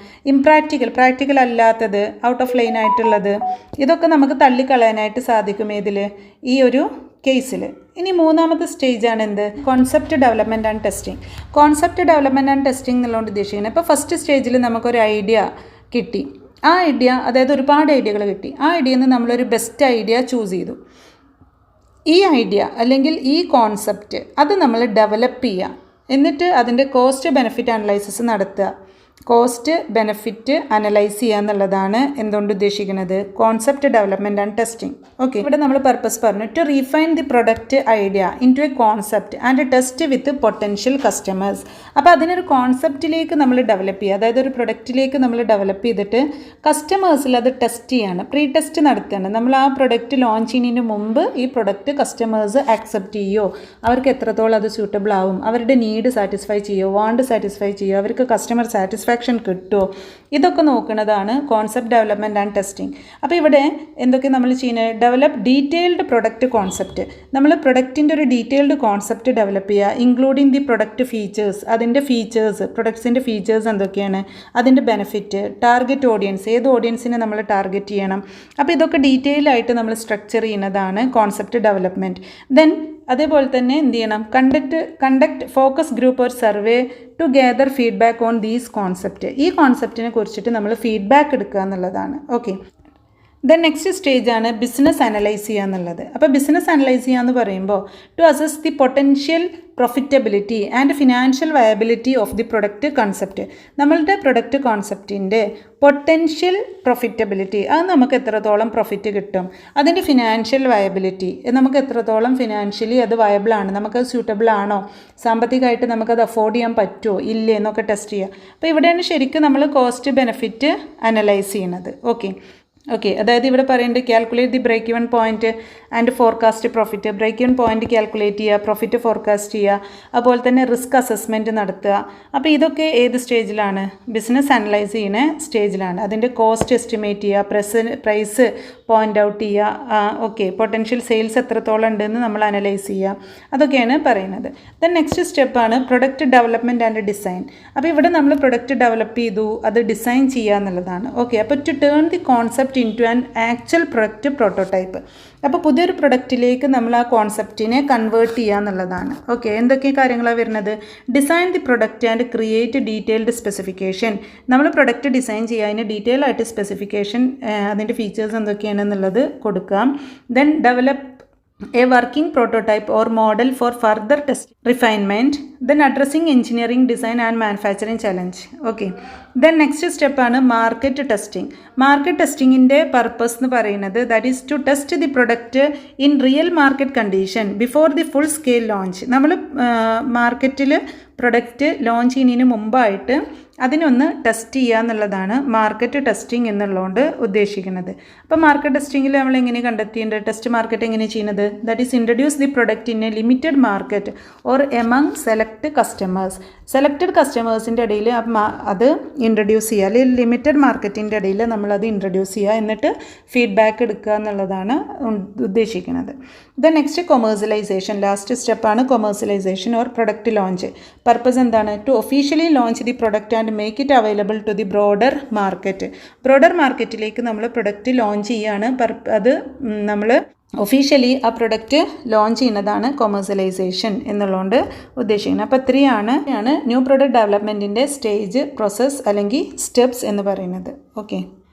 പ്രാക്ടിക്കൽ അല്ലാത്തത്, ഔട്ട് ഓഫ് ലൈൻ ആയിട്ടുള്ളത്, ഇതൊക്കെ നമുക്ക് തള്ളിക്കളയാനായിട്ട് സാധിക്കും. ഇതിൽ ഈ ഒരു കേസിൽ. ഇനി മൂന്നാമത്തെ സ്റ്റേജാണ് എന്ത്? Concept development and testing. Concept development and testing എന്നുള്ളത് ഉദ്ദേശിക്കുന്നത് ഇപ്പോൾ ഫസ്റ്റ് സ്റ്റേജിൽ നമുക്കൊരു ഐഡിയ കിട്ടി. ആ ഐഡിയ, അതായത് ഒരുപാട് ഐഡിയകൾ കിട്ടി. ആ ഐഡിയയിൽ നിന്ന് നമ്മളൊരു ബെസ്റ്റ് ഐഡിയ ചൂസ് ചെയ്തു. ഈ ഐഡിയ അല്ലെങ്കിൽ ഈ കോൺസെപ്റ്റ് അത് നമ്മൾ ഡെവലപ്പ് ചെയ്യുക, എന്നിട്ട് അതിൻ്റെ കോസ്റ്റ് ബെനിഫിറ്റ് അനലൈസിസ് നടത്തുക. കോസ്റ്റ് ബെനിഫിറ്റ് അനലൈസ് ചെയ്യുക എന്നുള്ളതാണ് എന്തുകൊണ്ട് ഉദ്ദേശിക്കുന്നത്? Concept development and testing. Okay, ഇവിടെ നമ്മൾ പർപ്പസ് പറഞ്ഞു to refine the product idea into a concept and test with potential customers. അപ്പോൾ അതിനൊരു കോൺസെപ്റ്റിലേക്ക് നമ്മൾ ഡെവലപ്പ് ചെയ്യുക, അതായത് ഒരു പ്രൊഡക്റ്റിലേക്ക് നമ്മൾ ഡെവലപ്പ് ചെയ്തിട്ട് കസ്റ്റമേഴ്സിൽ അത് ടെസ്റ്റ് ചെയ്യാണ്, പ്രീ ടെസ്റ്റ് നടത്തുകയാണ്. നമ്മൾ ആ പ്രൊഡക്റ്റ് ലോഞ്ച് ചെയ്യുന്നതിന് മുമ്പ് ഈ പ്രൊഡക്റ്റ് കസ്റ്റമേഴ്സ് ആക്സെപ്റ്റ് ചെയ്യുമോ, അവർക്ക് എത്രത്തോളം അത് സ്യൂട്ടബിൾ ആവും, അവരുടെ നീഡ് സാറ്റിസ്ഫൈ ചെയ്യുമോ, വാണ്ട് സാറ്റിസ്ഫൈ ചെയ്യുമോ, അവർക്ക് കസ്റ്റമർ സാറ്റിസ്ഫാക്ഷൻ കിട്ടുമോ, ഇതൊക്കെ നോക്കുന്നതാണ് കോൺസെപ്റ്റ് ഡെവലപ്മെൻറ്റ് ആൻഡ് ടെസ്റ്റിംഗ്. അപ്പോൾ ഇവിടെ എന്തൊക്കെ നമ്മൾ ചെയ്യുന്നത്? Develop detailed product concept. നമ്മൾ പ്രൊഡക്റ്റിൻ്റെ ഒരു ഡീറ്റെയിൽഡ് കോൺസെപ്റ്റ് ഡെവലപ്പ് ചെയ്യുക, ഇൻക്ലൂഡിങ് ദി പ്രൊഡക്റ്റ് ഫീച്ചേഴ്സ്. അതിൻ്റെ ഫീച്ചേഴ്സ്, പ്രൊഡക്ട്സിൻ്റെ ഫീച്ചേഴ്സ് എന്തൊക്കെയാണ്, അതിൻ്റെ ബെനിഫിറ്റ്, ടാർഗറ്റ് ഓഡിയൻസ്, ഏത് ഓഡിയൻസിനെ നമ്മൾ ടാർഗറ്റ് ചെയ്യണം. അപ്പോൾ ഇതൊക്കെ ഡീറ്റെയിൽ ആയിട്ട് നമ്മൾ സ്ട്രക്ചർ ചെയ്യുന്നതാണ് കോൺസെപ്റ്റ് ഡെവലപ്മെൻറ്റ്. ദെൻ അതേപോലെ തന്നെ എന്ത് ചെയ്യണം? Conduct focus group or survey to gather feedback on these concept. ഈ കോൺസെപ്റ്റിനെ കുറിച്ചിട്ട് നമ്മൾ ഫീഡ്ബാക്ക് എടുക്കുക എന്നുള്ളതാണ്. ഓക്കെ, ദെൻ നെക്സ്റ്റ് സ്റ്റേജാണ് ബിസിനസ് അനലൈസ് ചെയ്യുക എന്നുള്ളത്. അപ്പോൾ ബിസിനസ് അനലൈസ് ചെയ്യുക എന്ന് പറയുമ്പോൾ to assess the potential profitability and financial viability of the product concept. നമ്മളുടെ പ്രൊഡക്റ്റ് കോൺസെപ്റ്റിൻ്റെ പൊട്ടൻഷ്യൽ പ്രൊഫിറ്റബിലിറ്റി, അത് നമുക്ക് എത്രത്തോളം പ്രൊഫിറ്റ് കിട്ടും, അതിൻ്റെ ഫിനാൻഷ്യൽ വയബിലിറ്റി, നമുക്ക് എത്രത്തോളം ഫിനാൻഷ്യലി അത് വയബിളാണ്, നമുക്കത് സ്യൂട്ടബിൾ ആണോ, സാമ്പത്തികമായിട്ട് നമുക്കത് അഫോർഡ് ചെയ്യാൻ പറ്റുമോ ഇല്ലേ എന്നൊക്കെ ടെസ്റ്റ് ചെയ്യുക. അപ്പോൾ ഇവിടെയാണ് ശരിക്കും നമ്മൾ കോസ്റ്റ് ബെനിഫിറ്റ് അനലൈസ് ചെയ്യുന്നത്. ഓക്കെ, അതായത് ഇവിടെ പറയുന്നത് calculate the break even point and forecast profit. Break even point calculate ചെയ്യുക, പ്രോഫിറ്റ് ഫോർകാസ്റ്റ് ചെയ്യുക, അതുപോലെ തന്നെ റിസ്ക് അസസ്മെൻറ്റ് നടത്തുക. അപ്പോൾ ഇതൊക്കെ ഏത് സ്റ്റേജിലാണ്? ബിസിനസ് അനലൈസ് ചെയ്യുന്ന സ്റ്റേജിലാണ്. അതിൻ്റെ കോസ്റ്റ് എസ്റ്റിമേറ്റ് ചെയ്യുക, പ്രൈസ് പോയിൻ്റ് ഔട്ട് ചെയ്യുക, ഓക്കെ, പൊട്ടൻഷ്യൽ സെയിൽസ് എത്രത്തോളം ഉണ്ടെന്ന് നമ്മൾ അനലൈസ് ചെയ്യുക, അതൊക്കെയാണ് പറയുന്നത്. ദെൻ നെക്സ്റ്റ് സ്റ്റെപ്പാണ് പ്രൊഡക്റ്റ് ഡെവലപ്മെൻറ്റ് ആൻഡ് ഡിസൈൻ. അപ്പോൾ ഇവിടെ നമ്മൾ പ്രൊഡക്റ്റ് ഡെവലപ്പ് ചെയ്തു, അത് ഡിസൈൻ ചെയ്യുക എന്നുള്ളതാണ്. ഓക്കെ, അപ്പോൾ to turn the concept into an actual product prototype. അപ്പോൾ പുതിയൊരു പ്രൊഡക്റ്റിലേക്ക് നമ്മൾ ആ കോൺസെപ്റ്റിനെ കൺവേർട്ട് ചെയ്യുക എന്നുള്ളതാണ്. ഓക്കെ, എന്തൊക്കെ കാര്യങ്ങളാണ് വരുന്നത്? Design the product and create detailed specification. നമ്മൾ പ്രൊഡക്റ്റ് ഡിസൈൻ ചെയ്യുക, അതിന് ഡീറ്റെയിൽ ആയിട്ട് സ്പെസിഫിക്കേഷൻ, അതിൻ്റെ ഫീച്ചേഴ്സ് എന്തൊക്കെയാണെന്നുള്ളത് കൊടുക്കാം. Then develop a working prototype or model for further test refinement. Then addressing engineering, design and manufacturing challenge. Okay, then next step ആണ് market testing. മാർക്കറ്റ് ടെസ്റ്റിങ്ങിൻ്റെ purpose എന്ന് പറയുന്നത് that is to test the product in real market condition before the full scale launch. നമ്മൾ മാർക്കറ്റിൽ product launch ചെയ്യുന്നതിന് മുമ്പായിട്ട് അതിനൊന്ന് ടെസ്റ്റ് ചെയ്യുക എന്നുള്ളതാണ് മാർക്കറ്റ് ടെസ്റ്റിംഗ് എന്നുള്ളതുകൊണ്ട് ഉദ്ദേശിക്കുന്നത്. അപ്പോൾ മാർക്കറ്റ് ടെസ്റ്റിങ്ങിൽ നമ്മൾ എങ്ങനെ കണ്ടെത്തിയിട്ടുണ്ട്? ടെസ്റ്റ് മാർക്കറ്റ് എങ്ങനെ ചെയ്യുന്നത്? That is introduce the product in a limited market or among select customers. Selected കസ്റ്റമേഴ്സിൻ്റെ ഇടയിൽ അത് ഇൻട്രൊഡ്യൂസ് ചെയ്യുക, അല്ലെങ്കിൽ ലിമിറ്റഡ് മാർക്കറ്റിൻ്റെ ഇടയിൽ നമ്മളത് ഇൻട്രൊഡ്യൂസ് ചെയ്യുക, എന്നിട്ട് ഫീഡ്ബാക്ക് എടുക്കുക എന്നുള്ളതാണ് ഉദ്ദേശിക്കുന്നത്. Then next commercialisation. ലാസ്റ്റ് സ്റ്റെപ്പാണ് commercialisation or product launch. Purpose എന്താണ്? To officially launch the product and make it available to the broader market. Broader മാർക്കറ്റിലേക്ക് നമ്മൾ പ്രൊഡക്റ്റ് ലോഞ്ച് ചെയ്യുകയാണ്. അത് നമ്മൾ ഒഫീഷ്യലി ആ പ്രൊഡക്റ്റ് ലോഞ്ച് ചെയ്യുന്നതാണ് കൊമേഴ്സ്യലൈസേഷൻ എന്നുള്ളതുകൊണ്ട് ഉദ്ദേശിക്കുന്നത്. അപ്പോൾ ഇത്രയാണ് ന്യൂ പ്രൊഡക്റ്റ് ഡെവലപ്മെൻറ്റിൻ്റെ സ്റ്റേജ്, പ്രോസസ്സ് അല്ലെങ്കിൽ സ്റ്റെപ്സ് എന്ന് പറയുന്നത്. Okay,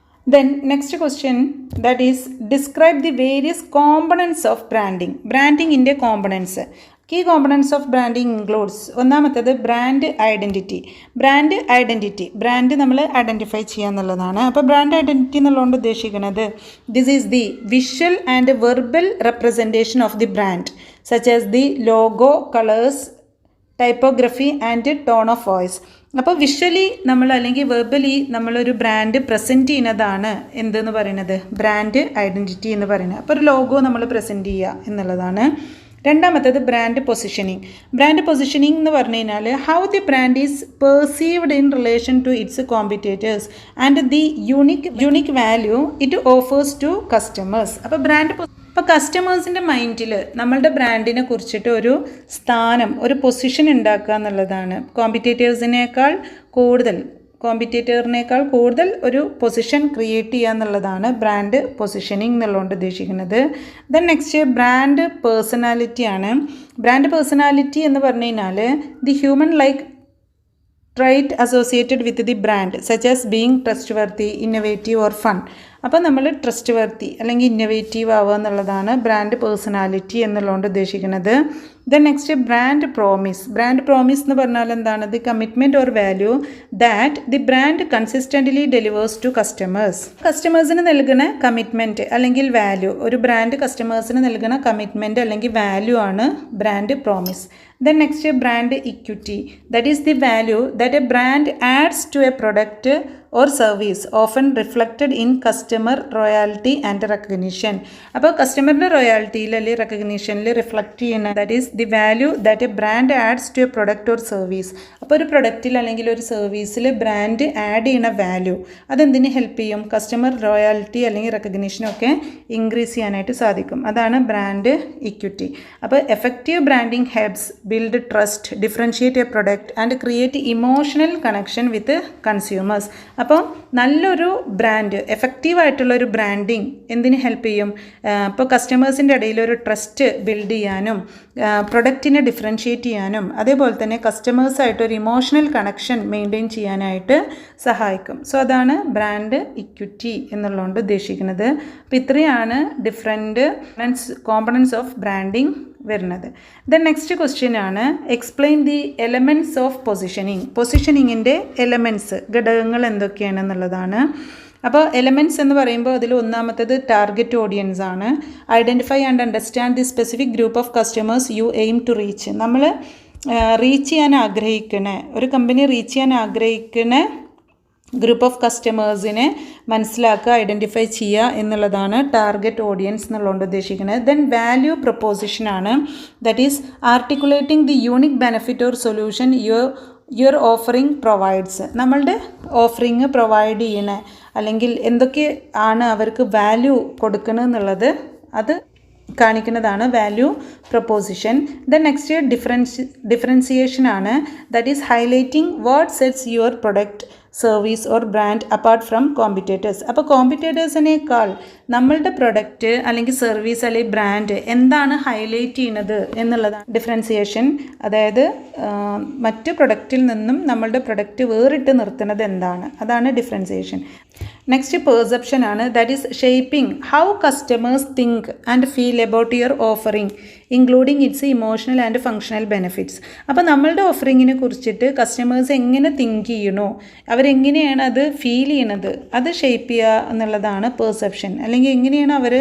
then next question, that is describe the various components of branding in the components. Key components of branding includes ഒന്നാമത്തേത് ബ്രാൻഡ് ഐഡൻറ്റിറ്റി. ബ്രാൻഡ് നമ്മൾ ഐഡൻറ്റിഫൈ ചെയ്യുക എന്നുള്ളതാണ്. അപ്പോൾ ബ്രാൻഡ് ഐഡൻറ്റിറ്റി എന്നുള്ളതുകൊണ്ട് ഉദ്ദേശിക്കുന്നത് this is the visual and verbal representation of the brand such as the logo, colours, typography and tone of voice. അപ്പോൾ visually നമ്മൾ അല്ലെങ്കിൽ വെർബലി നമ്മളൊരു ബ്രാൻഡ് പ്രസൻറ്റ് ചെയ്യുന്നതാണ് എന്തെന്ന് പറയുന്നത് ബ്രാൻഡ് ഐഡൻറ്റിറ്റി എന്ന് പറയുന്നത്. അപ്പോൾ ഒരു ലോഗോ നമ്മൾ പ്രസൻറ്റ് ചെയ്യുക എന്നുള്ളതാണ്. രണ്ടാമത്തേത് ബ്രാൻഡ് പൊസിഷനിങ് എന്ന് പറഞ്ഞു കഴിഞ്ഞാൽ how the brand is perceived in relation to its competitors and the unique value it offers to customers. അപ്പോൾ കസ്റ്റമേഴ്സിൻ്റെ മൈൻഡിൽ നമ്മളുടെ ബ്രാൻഡിനെ കുറിച്ചിട്ട് ഒരു സ്ഥാനം, ഒരു പൊസിഷൻ ഉണ്ടാക്കുക എന്നുള്ളതാണ്. കോമ്പറ്റേറ്ററിനേക്കാൾ കൂടുതൽ ഒരു പൊസിഷൻ ക്രിയേറ്റ് ചെയ്യുക എന്നുള്ളതാണ് ബ്രാൻഡ് പൊസിഷനിങ് എന്നുള്ളതുകൊണ്ട് ഉദ്ദേശിക്കുന്നത്. ദെൻ നെക്സ്റ്റ് ബ്രാൻഡ് പേഴ്സണാലിറ്റിയാണ്. ബ്രാൻഡ് പേഴ്സണാലിറ്റി എന്ന് പറഞ്ഞു കഴിഞ്ഞാൽ the human like trait associated with the brand such as being trustworthy, innovative or fun. അപ്പോൾ നമ്മൾ ട്രസ്റ്റ് വർത്തി അല്ലെങ്കിൽ ഇന്നൊവേറ്റീവ് ആവുക എന്നുള്ളതാണ് ബ്രാൻഡ് പേഴ്സണാലിറ്റി എന്നുള്ളതുകൊണ്ട് ഉദ്ദേശിക്കുന്നത്. ദെൻ നെക്സ്റ്റ് ബ്രാൻഡ് പ്രോമിസ് എന്ന് പറഞ്ഞാൽ എന്താണ്? The commitment or value that the brand consistently delivers to കസ്റ്റമേഴ്സിന് നൽകുന്ന കമ്മിറ്റ്മെൻറ്റ് അല്ലെങ്കിൽ വാല്യൂ. ഒരു ബ്രാൻഡ് കസ്റ്റമേഴ്സിന് നൽകുന്ന കമ്മിറ്റ്മെൻറ്റ് അല്ലെങ്കിൽ വാല്യൂ ആണ് brand promise. Then next brand equity, that is the value that a brand adds to a product or service often reflected in customer loyalty and recognition. അപ്പോൾ കസ്റ്റമറിൻ്റെ റോയാലിറ്റിയിൽ അല്ലെങ്കിൽ റെക്കഗ്നീഷനിൽ റിഫ്ലക്റ്റ് ചെയ്യുന്ന that is the value that a brand adds to a product or service. അപ്പോൾ ഒരു പ്രൊഡക്റ്റിൽ അല്ലെങ്കിൽ ഒരു സർവീസിൽ ബ്രാൻഡ് ആഡ് ചെയ്യുന്ന വാല്യൂ അതെന്തിന് ഹെൽപ്പ് ചെയ്യും? കസ്റ്റമർ റോയാലിറ്റി അല്ലെങ്കിൽ റെക്കഗ്നീഷനൊക്കെ ഇൻക്രീസ് ചെയ്യാനായിട്ട് സാധിക്കും. അതാണ് ബ്രാൻഡ് ഇക്വിറ്റി. അപ്പോൾ effective branding helps build trust, differentiate a product and create emotional connection with consumers. അപ്പോൾ നല്ലൊരു ബ്രാൻഡ്, എഫക്റ്റീവായിട്ടുള്ളൊരു ബ്രാൻഡിങ് എന്തിന് ഹെൽപ്പ് ചെയ്യും? ഇപ്പോൾ കസ്റ്റമേഴ്സിൻ്റെ ഇടയിൽ ഒരു ട്രസ്റ്റ് ബിൽഡ് ചെയ്യാനും പ്രൊഡക്റ്റിനെ ഡിഫറൻഷ്യേറ്റ് ചെയ്യാനും അതേപോലെ തന്നെ കസ്റ്റമേഴ്സായിട്ടൊരു ഇമോഷണൽ കണക്ഷൻ മെയിൻറ്റെയിൻ ചെയ്യാനായിട്ട് സഹായിക്കും. സോ അതാണ് ബ്രാൻഡ് ഇക്വിറ്റി എന്നുള്ളതുകൊണ്ട് ഉദ്ദേശിക്കുന്നത്. അപ്പോൾ ഇത്രയാണ് ഡിഫറെൻറ്റ് കോമ്പണൻസ് ഓഫ് ബ്രാൻഡിങ് വരുന്നത്. ദെൻ നെക്സ്റ്റ് ക്വസ്റ്റ്യൻ ആണ് എക്സ്പ്ലെയിൻ ദി എലമെൻറ്റ്സ് ഓഫ് പൊസിഷനിങ്ങിൻ്റെ എലമെൻറ്റ്സ്, ഘടകങ്ങൾ എന്തൊക്കെയാണെന്നുള്ളതാണ്. അപ്പോൾ എലമെൻറ്റ്സ് എന്ന് പറയുമ്പോൾ അതിൽ ഒന്നാമത്തേത് ടാർഗറ്റ് ഓഡിയൻസ് ആണ്. Identify and understand the specific group of customers you aim to reach. നമ്മൾ റീച്ച് ചെയ്യാൻ ആഗ്രഹിക്കുന്ന ഒരു കമ്പനി റീച്ച് ചെയ്യാൻ ആഗ്രഹിക്കുന്ന ഗ്രൂപ്പ് ഓഫ് കസ്റ്റമേഴ്സിനെ മനസ്സിലാക്കുക, ഐഡൻറ്റിഫൈ ചെയ്യുക എന്നുള്ളതാണ് ടാർഗറ്റ് ഓഡിയൻസ് എന്നുള്ളതുകൊണ്ട് ഉദ്ദേശിക്കുന്നത്. ദെൻ വാല്യൂ പ്രൊപ്പോസിഷനാണ്. That is articulating the unique benefit or solution your offering provides. നമ്മളുടെ ഓഫറിങ് പ്രൊവൈഡ് ചെയ്യണ അല്ലെങ്കിൽ എന്തൊക്കെ ആണ് അവർക്ക് വാല്യൂ കൊടുക്കുന്നത് എന്നുള്ളത് അത് കാണിക്കുന്നതാണ് value proposition. Then next differentiation ആണ്. That is highlighting what sets your product, service or brand apart from competitors. അപ്പോൾ കോമ്പറ്റേറ്റേഴ്സിനേക്കാൾ നമ്മളുടെ പ്രൊഡക്റ്റ് അല്ലെങ്കിൽ സർവീസ് അല്ലെങ്കിൽ ബ്രാൻഡ് എന്താണ് ഹൈലൈറ്റ് ചെയ്യുന്നത് എന്നുള്ളതാണ് ഡിഫറൻസിയേഷൻ. അതായത് മറ്റ് പ്രൊഡക്റ്റിൽ നിന്നും നമ്മളുടെ പ്രൊഡക്റ്റ് വേറിട്ട് നിർത്തുന്നത് എന്താണ്, അതാണ് ഡിഫറൻസിയേഷൻ. നെക്സ്റ്റ് പെർസെപ്ഷൻ ആണ്. That is shaping how customers think and feel about your offering including it's emotional and functional benefits. അപ്പോൾ നമ്മളുടെ ഓഫറിങ്ങിനെ കുറിച്ചിട്ട് കസ്റ്റമേഴ്സ് എങ്ങനെ തിങ്ക് ചെയ്യണോ, അവരെങ്ങനെയാണ് അത് ഫീൽ ചെയ്യണത്, അത് ഷേപ്പ് ചെയ്യുക എന്നുള്ളതാണ് പെർസെപ്ഷൻ. അല്ലെങ്കിൽ എങ്ങനെയാണ് അവർ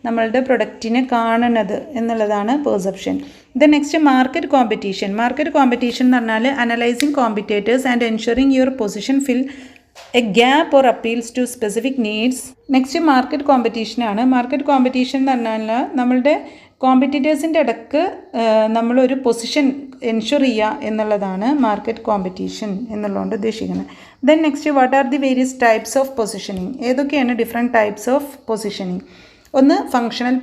നമ്മളുടെ പ്രൊഡക്റ്റിനെ കാണുന്നത് എന്നുള്ളതാണ് perception. Then next market competition എന്ന് പറഞ്ഞാൽ analysing competitors and ensuring your position fill a gap or appeals to specific needs. Next market കോമ്പറ്റീഷനാണ്. മാർക്കറ്റ് കോമ്പറ്റീഷൻ എന്ന് പറഞ്ഞാൽ നമ്മളുടെ കോമ്പറ്റീറ്റേഴ്സിൻ്റെ ഇടയ്ക്ക് നമ്മളൊരു പൊസിഷൻ എൻഷുർ ചെയ്യുക എന്നുള്ളതാണ് മാർക്കറ്റ് കോമ്പറ്റീഷൻ എന്നുള്ളതുകൊണ്ട് ഉദ്ദേശിക്കുന്നത്. Then next what are the various types of positioning. ഏതൊക്കെയാണ് ഡിഫറെൻറ്റ് ടൈപ്സ് ഓഫ് പൊസിഷനിങ്? ഒന്ന് functional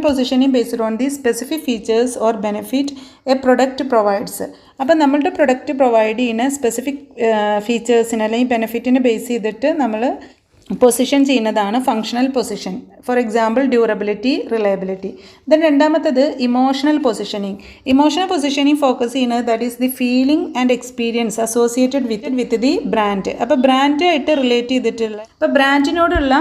positioning based on the specific features or benefit a product provides. അപ്പം നമ്മളുടെ പ്രൊഡക്റ്റ് പ്രൊവൈഡ് ചെയ്യുന്ന specific ഫീച്ചേഴ്സിന് അല്ലെങ്കിൽ ബെനിഫിറ്റിനെ ബേസ് ചെയ്തിട്ട് നമ്മൾ പൊസിഷൻ ചെയ്യുന്നതാണ് functional position. For example durability, reliability. Then രണ്ടാമത്തത് emotional positioning. Emotional positioning focus ചെയ്യുന്നത് that is the feeling and experience associated with the brand. അപ്പോൾ ബ്രാൻഡായിട്ട് റിലേറ്റ് ചെയ്തിട്ടുള്ള, അപ്പോൾ ബ്രാൻഡിനോടുള്ള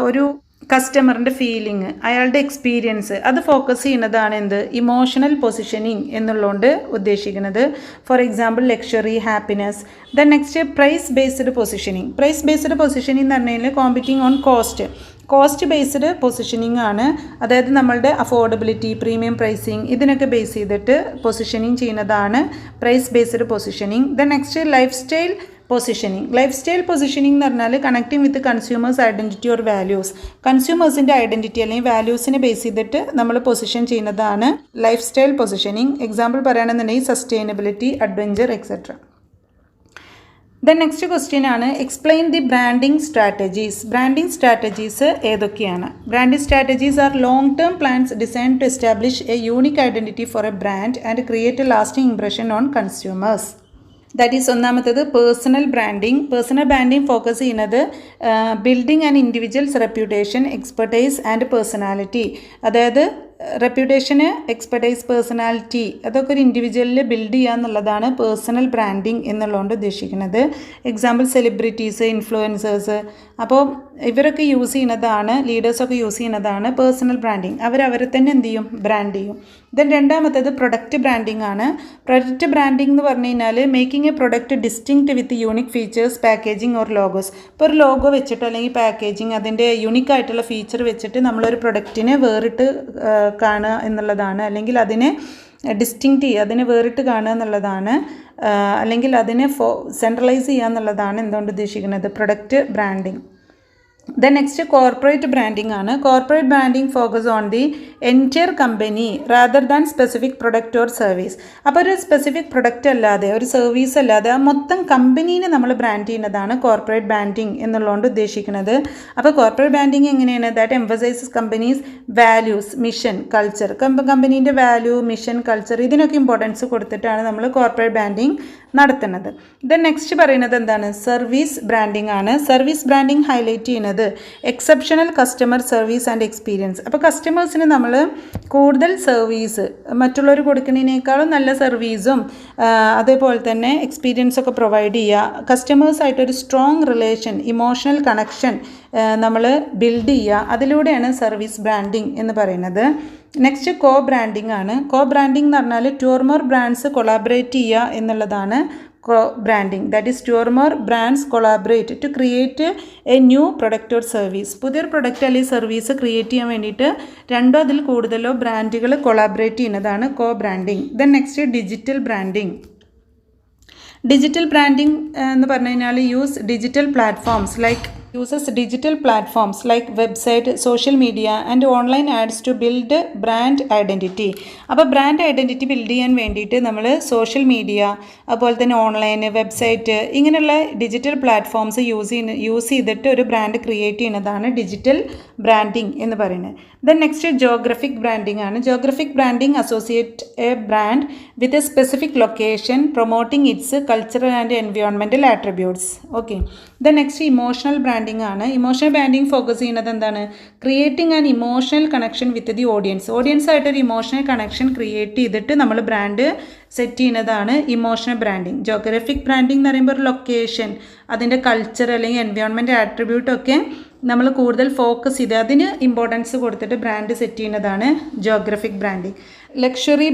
ഒരു കസ്റ്റമറിൻ്റെ ഫീലിംഗ്, അയാളുടെ എക്സ്പീരിയൻസ്, അത് ഫോക്കസ് ചെയ്യുന്നതാണ് എന്ത്, ഇമോഷണൽ പൊസിഷനിങ് എന്നുള്ളതുകൊണ്ട് ഉദ്ദേശിക്കുന്നത്. For example luxury, happiness. Then next price based positioning. Price based positioning എന്ന് പറഞ്ഞു കഴിഞ്ഞാൽ competing on cost based positioning ആണ്. അതായത് നമ്മളുടെ അഫോർഡബിലിറ്റി, പ്രീമിയം പ്രൈസിങ്, ഇതിനൊക്കെ ബേസ് ചെയ്തിട്ട് പൊസിഷനിങ് ചെയ്യുന്നതാണ് price based positioning. Then next lifestyle positioning എന്ന് പറഞ്ഞാൽ connecting with consumers identity or values. കൺസ്യൂമേഴ്സിൻ്റെ ഐഡൻറ്റിറ്റി അല്ലെങ്കിൽ വാല്യൂസിനെ ബേസ് ചെയ്തിട്ട് നമ്മൾ പൊസിഷൻ ചെയ്യുന്നതാണ് ലൈഫ് സ്റ്റൈൽ പൊസിഷനിങ്. എക്സാമ്പിൾ പറയുകയാണെന്നുണ്ടെങ്കിൽ sustainability, adventure, etcetera. Then next question ആണ് explain the branding strategies. Branding strategies ഏതൊക്കെയാണ്? Branding strategies are long term plans design to establish a unique identity for a brand and create a lasting impression on consumers. That is ഒന്നാമത്തത് personal branding. Personal branding focus ചെയ്യുന്നത് building and individuals reputation, expertise and personality. അതായത് റെപ്യൂട്ടേഷന്, expertise, personality, അതൊക്കെ ഒരു ഇൻഡിവിജ്വലിൽ build ചെയ്യുക എന്നുള്ളതാണ് personal branding എന്നുള്ളതുകൊണ്ട് ഉദ്ദേശിക്കുന്നത്. Example celebrities, influencers. അപ്പോൾ ഇവരൊക്കെ യൂസ് ചെയ്യുന്നതാണ്, ലീഡേഴ്സൊക്കെ യൂസ് ചെയ്യുന്നതാണ് പേഴ്സണൽ ബ്രാൻഡിങ്. അവരെ തന്നെ എന്ത് ചെയ്യും, ബ്രാൻഡ് ചെയ്യും. ദെൻ രണ്ടാമത്തേത് പ്രൊഡക്റ്റ് ബ്രാൻഡിങ് ആണ്. പ്രൊഡക്റ്റ് ബ്രാൻഡിങ് എന്ന് പറഞ്ഞു കഴിഞ്ഞാൽ making A product distinct with unique features, packaging or logos. ഇപ്പോൾ ഒരു ലോഗോ വെച്ചിട്ട് അല്ലെങ്കിൽ പാക്കേജിങ്, അതിൻ്റെ യുണീക്ക് ആയിട്ടുള്ള ഫീച്ചർ വെച്ചിട്ട് നമ്മളൊരു പ്രൊഡക്റ്റിനെ വേറിട്ട് കാണുക എന്നുള്ളതാണ്, അല്ലെങ്കിൽ അതിനെ ഡിസ്റ്റിങ്ക്റ്റ് ചെയ്യുക, അതിനെ വേറിട്ട് കാണുക എന്നുള്ളതാണ്, അല്ലെങ്കിൽ അതിനെ സെൻട്രലൈസ് ചെയ്യുക എന്നുള്ളതാണ് എന്തുകൊണ്ട് ഉദ്ദേശിക്കുന്നത്, product branding. Then next corporate branding ആണ്. Corporate branding focus on the entire company rather than specific product or service. അപ്പോൾ ഒരു സ്പെസിഫിക് പ്രൊഡക്റ്റ് അല്ലാതെ, ഒരു സർവീസ് അല്ലാതെ മൊത്തം കമ്പനീനെ നമ്മൾ ബ്രാൻഡ് ചെയ്യുന്നതാണ് കോർപ്പറേറ്റ് ബ്രാൻഡിംഗ് എന്നുള്ളതുകൊണ്ട് ഉദ്ദേശിക്കുന്നത്. അപ്പോൾ കോർപ്പറേറ്റ് ബ്രാൻഡിംഗ് എങ്ങനെയാണ്? That emphasises company's values, mission, culture. കമ്പനീൻ്റെ വാല്യൂ, മിഷൻ, കൾച്ചർ, ഇതിനൊക്കെ ഇമ്പോർട്ടൻസ് കൊടുത്തിട്ടാണ് നമ്മൾ കോർപ്പറേറ്റ് ബ്രാൻഡിംഗ് നടത്തുന്നത്. ദെൻ നെക്സ്റ്റ് പറയുന്നത് എന്താണ്? സർവീസ് ബ്രാൻഡിംഗ് ആണ്. സർവീസ് ബ്രാൻഡിംഗ് ഹൈലൈറ്റ് ചെയ്യുന്നത് exceptional customer service and experience. അപ്പോൾ കസ്റ്റമേഴ്സിന് നമ്മൾ കൂടുതൽ സർവീസ്, മറ്റുള്ളവർ കൊടുക്കുന്നതിനേക്കാളും നല്ല സർവീസും അതേപോലെ തന്നെ എക്സ്പീരിയൻസൊക്കെ പ്രൊവൈഡ് ചെയ്യുക. കസ്റ്റമേഴ്സായിട്ടൊരു സ്ട്രോങ് റിലേഷൻ, ഇമോഷണൽ കണക്ഷൻ നമ്മൾ ബിൽഡ് ചെയ്യുക. അതിലൂടെയാണ് സർവീസ് ബ്രാൻഡിംഗ് എന്ന് പറയുന്നത്. നെക്സ്റ്റ് കോ ബ്രാൻഡിംഗ് ആണ്. കോ ബ്രാൻഡിംഗ് എന്ന് പറഞ്ഞാൽ two or more brands collaborate ചെയ്യുക എന്നുള്ളതാണ് co branding. That is two or more brands collaborate to create a new product or service. പുതിയൊരു പ്രൊഡക്റ്റ് അല്ലെങ്കിൽ സർവീസ് ക്രിയേറ്റ് ചെയ്യാൻ വേണ്ടിയിട്ട് രണ്ടോ അതിൽ കൂടുതലോ ബ്രാൻഡുകൾ കൊളാബറേറ്റ് ചെയ്യുന്നതാണ് co branding. Then next digital branding. Digital branding എന്ന് പറഞ്ഞു കഴിഞ്ഞാൽ uses digital platforms like website, social media and online ads to build brand identity. അപ്പോൾ ബ്രാൻഡ് ഐഡൻറ്റിറ്റി ബിൽഡ് ചെയ്യാൻ വേണ്ടിയിട്ട് നമ്മൾ സോഷ്യൽ മീഡിയ, അതുപോലെ തന്നെ ഓൺലൈൻ, വെബ്സൈറ്റ്, ഇങ്ങനെയുള്ള ഡിജിറ്റൽ പ്ലാറ്റ്ഫോംസ് യൂസ് ചെയ്തിട്ട് ഒരു ബ്രാൻഡ് ക്രിയേറ്റ് ചെയ്യുന്നതാണ് ഡിജിറ്റൽ ബ്രാൻഡിംഗ് എന്ന് പറയുന്നത്. ദെൻ നെക്സ്റ്റ് ജോഗ്രഫിക് ബ്രാൻഡിംഗ് ആണ്. Geographic branding associate a brand with a specific location promoting its cultural and environmental attributes. Okay. Then next emotional branding ആണ്. Emotional branding focus ചെയ്യുന്നത് എന്താണ്? Creating an emotional connection with the ഓഡിയൻസായിട്ടൊരു emotional connection create ചെയ്തിട്ട് നമ്മൾ brand set ചെയ്യുന്നതാണ് emotional branding. Geographic branding എന്ന് പറയുമ്പോൾ ഒരു ലൊക്കേഷൻ, അതിൻ്റെ കൾച്ചർ അല്ലെങ്കിൽ എൻവയോൺമെൻറ്റ് ആട്രിബ്യൂട്ടൊക്കെ നമ്മൾ കൂടുതൽ ഫോക്കസ് ചെയ്ത് അതിന് ഇമ്പോർട്ടൻസ് കൊടുത്തിട്ട് ബ്രാൻഡ് സെറ്റ് ചെയ്യുന്നതാണ് geographic branding. Luxury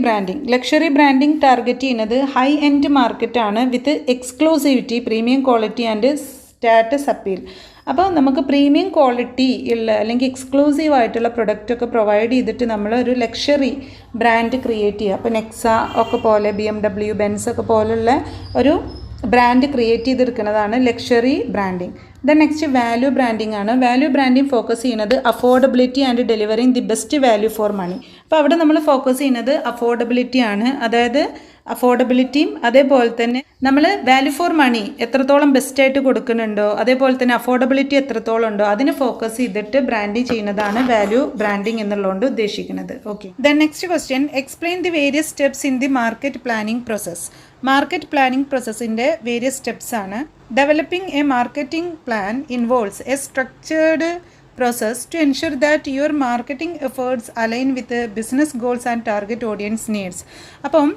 branding target ചെയ്യുന്നത് ഹൈ എൻഡ് മാർക്കറ്റാണ് with exclusivity, premium quality and status appeal. അപ്പോൾ നമുക്ക് പ്രീമിയം ക്വാളിറ്റി ഉള്ള അല്ലെങ്കിൽ എക്സ്ക്ലൂസീവ് ആയിട്ടുള്ള പ്രൊഡക്റ്റൊക്കെ പ്രൊവൈഡ് ചെയ്തിട്ട് നമ്മൾ ഒരു ലക്ഷറി ബ്രാൻഡ് ക്രിയേറ്റ് ചെയ്യുക. അപ്പോൾ നെക്സ ഒക്കെ പോലെ, BMW, ബെൻസ് ഒക്കെ പോലുള്ള ഒരു ബ്രാൻഡ് ക്രിയേറ്റ് ചെയ്തെടുക്കുന്നതാണ് luxury branding. Then next value branding ആണ്. വാല്യൂ ബ്രാൻഡിംഗ് ഫോക്കസ് ചെയ്യുന്നത് affordability and delivering the best value for money. അപ്പോൾ അവിടെ നമ്മൾ ഫോക്കസ് ചെയ്യുന്നത് അഫോർഡബിലിറ്റി ആണ്. അതായത് അഫോർഡബിലിറ്റിയും അതേപോലെ തന്നെ നമ്മൾ വാല്യൂ ഫോർ മണി എത്രത്തോളം ബെസ്റ്റായിട്ട് കൊടുക്കുന്നുണ്ടോ, അതേപോലെ തന്നെ അഫോർഡബിലിറ്റി എത്രത്തോളം ഉണ്ടോ അതിന് ഫോക്കസ് ചെയ്തിട്ട് ബ്രാൻഡിങ് ചെയ്യുന്നതാണ് വാല്യൂ ബ്രാൻഡിങ് എന്നുള്ളതുകൊണ്ട് ഉദ്ദേശിക്കുന്നത്. Okay, then next question, explain the various steps in the market planning process. Market planning പ്രോസസ്സിൻ്റെ വേരിയസ് സ്റ്റെപ്സ് ആണ്. Developing a marketing plan involves a structured process to ensure that your marketing efforts align with the business goals and target audience needs. അപ്പം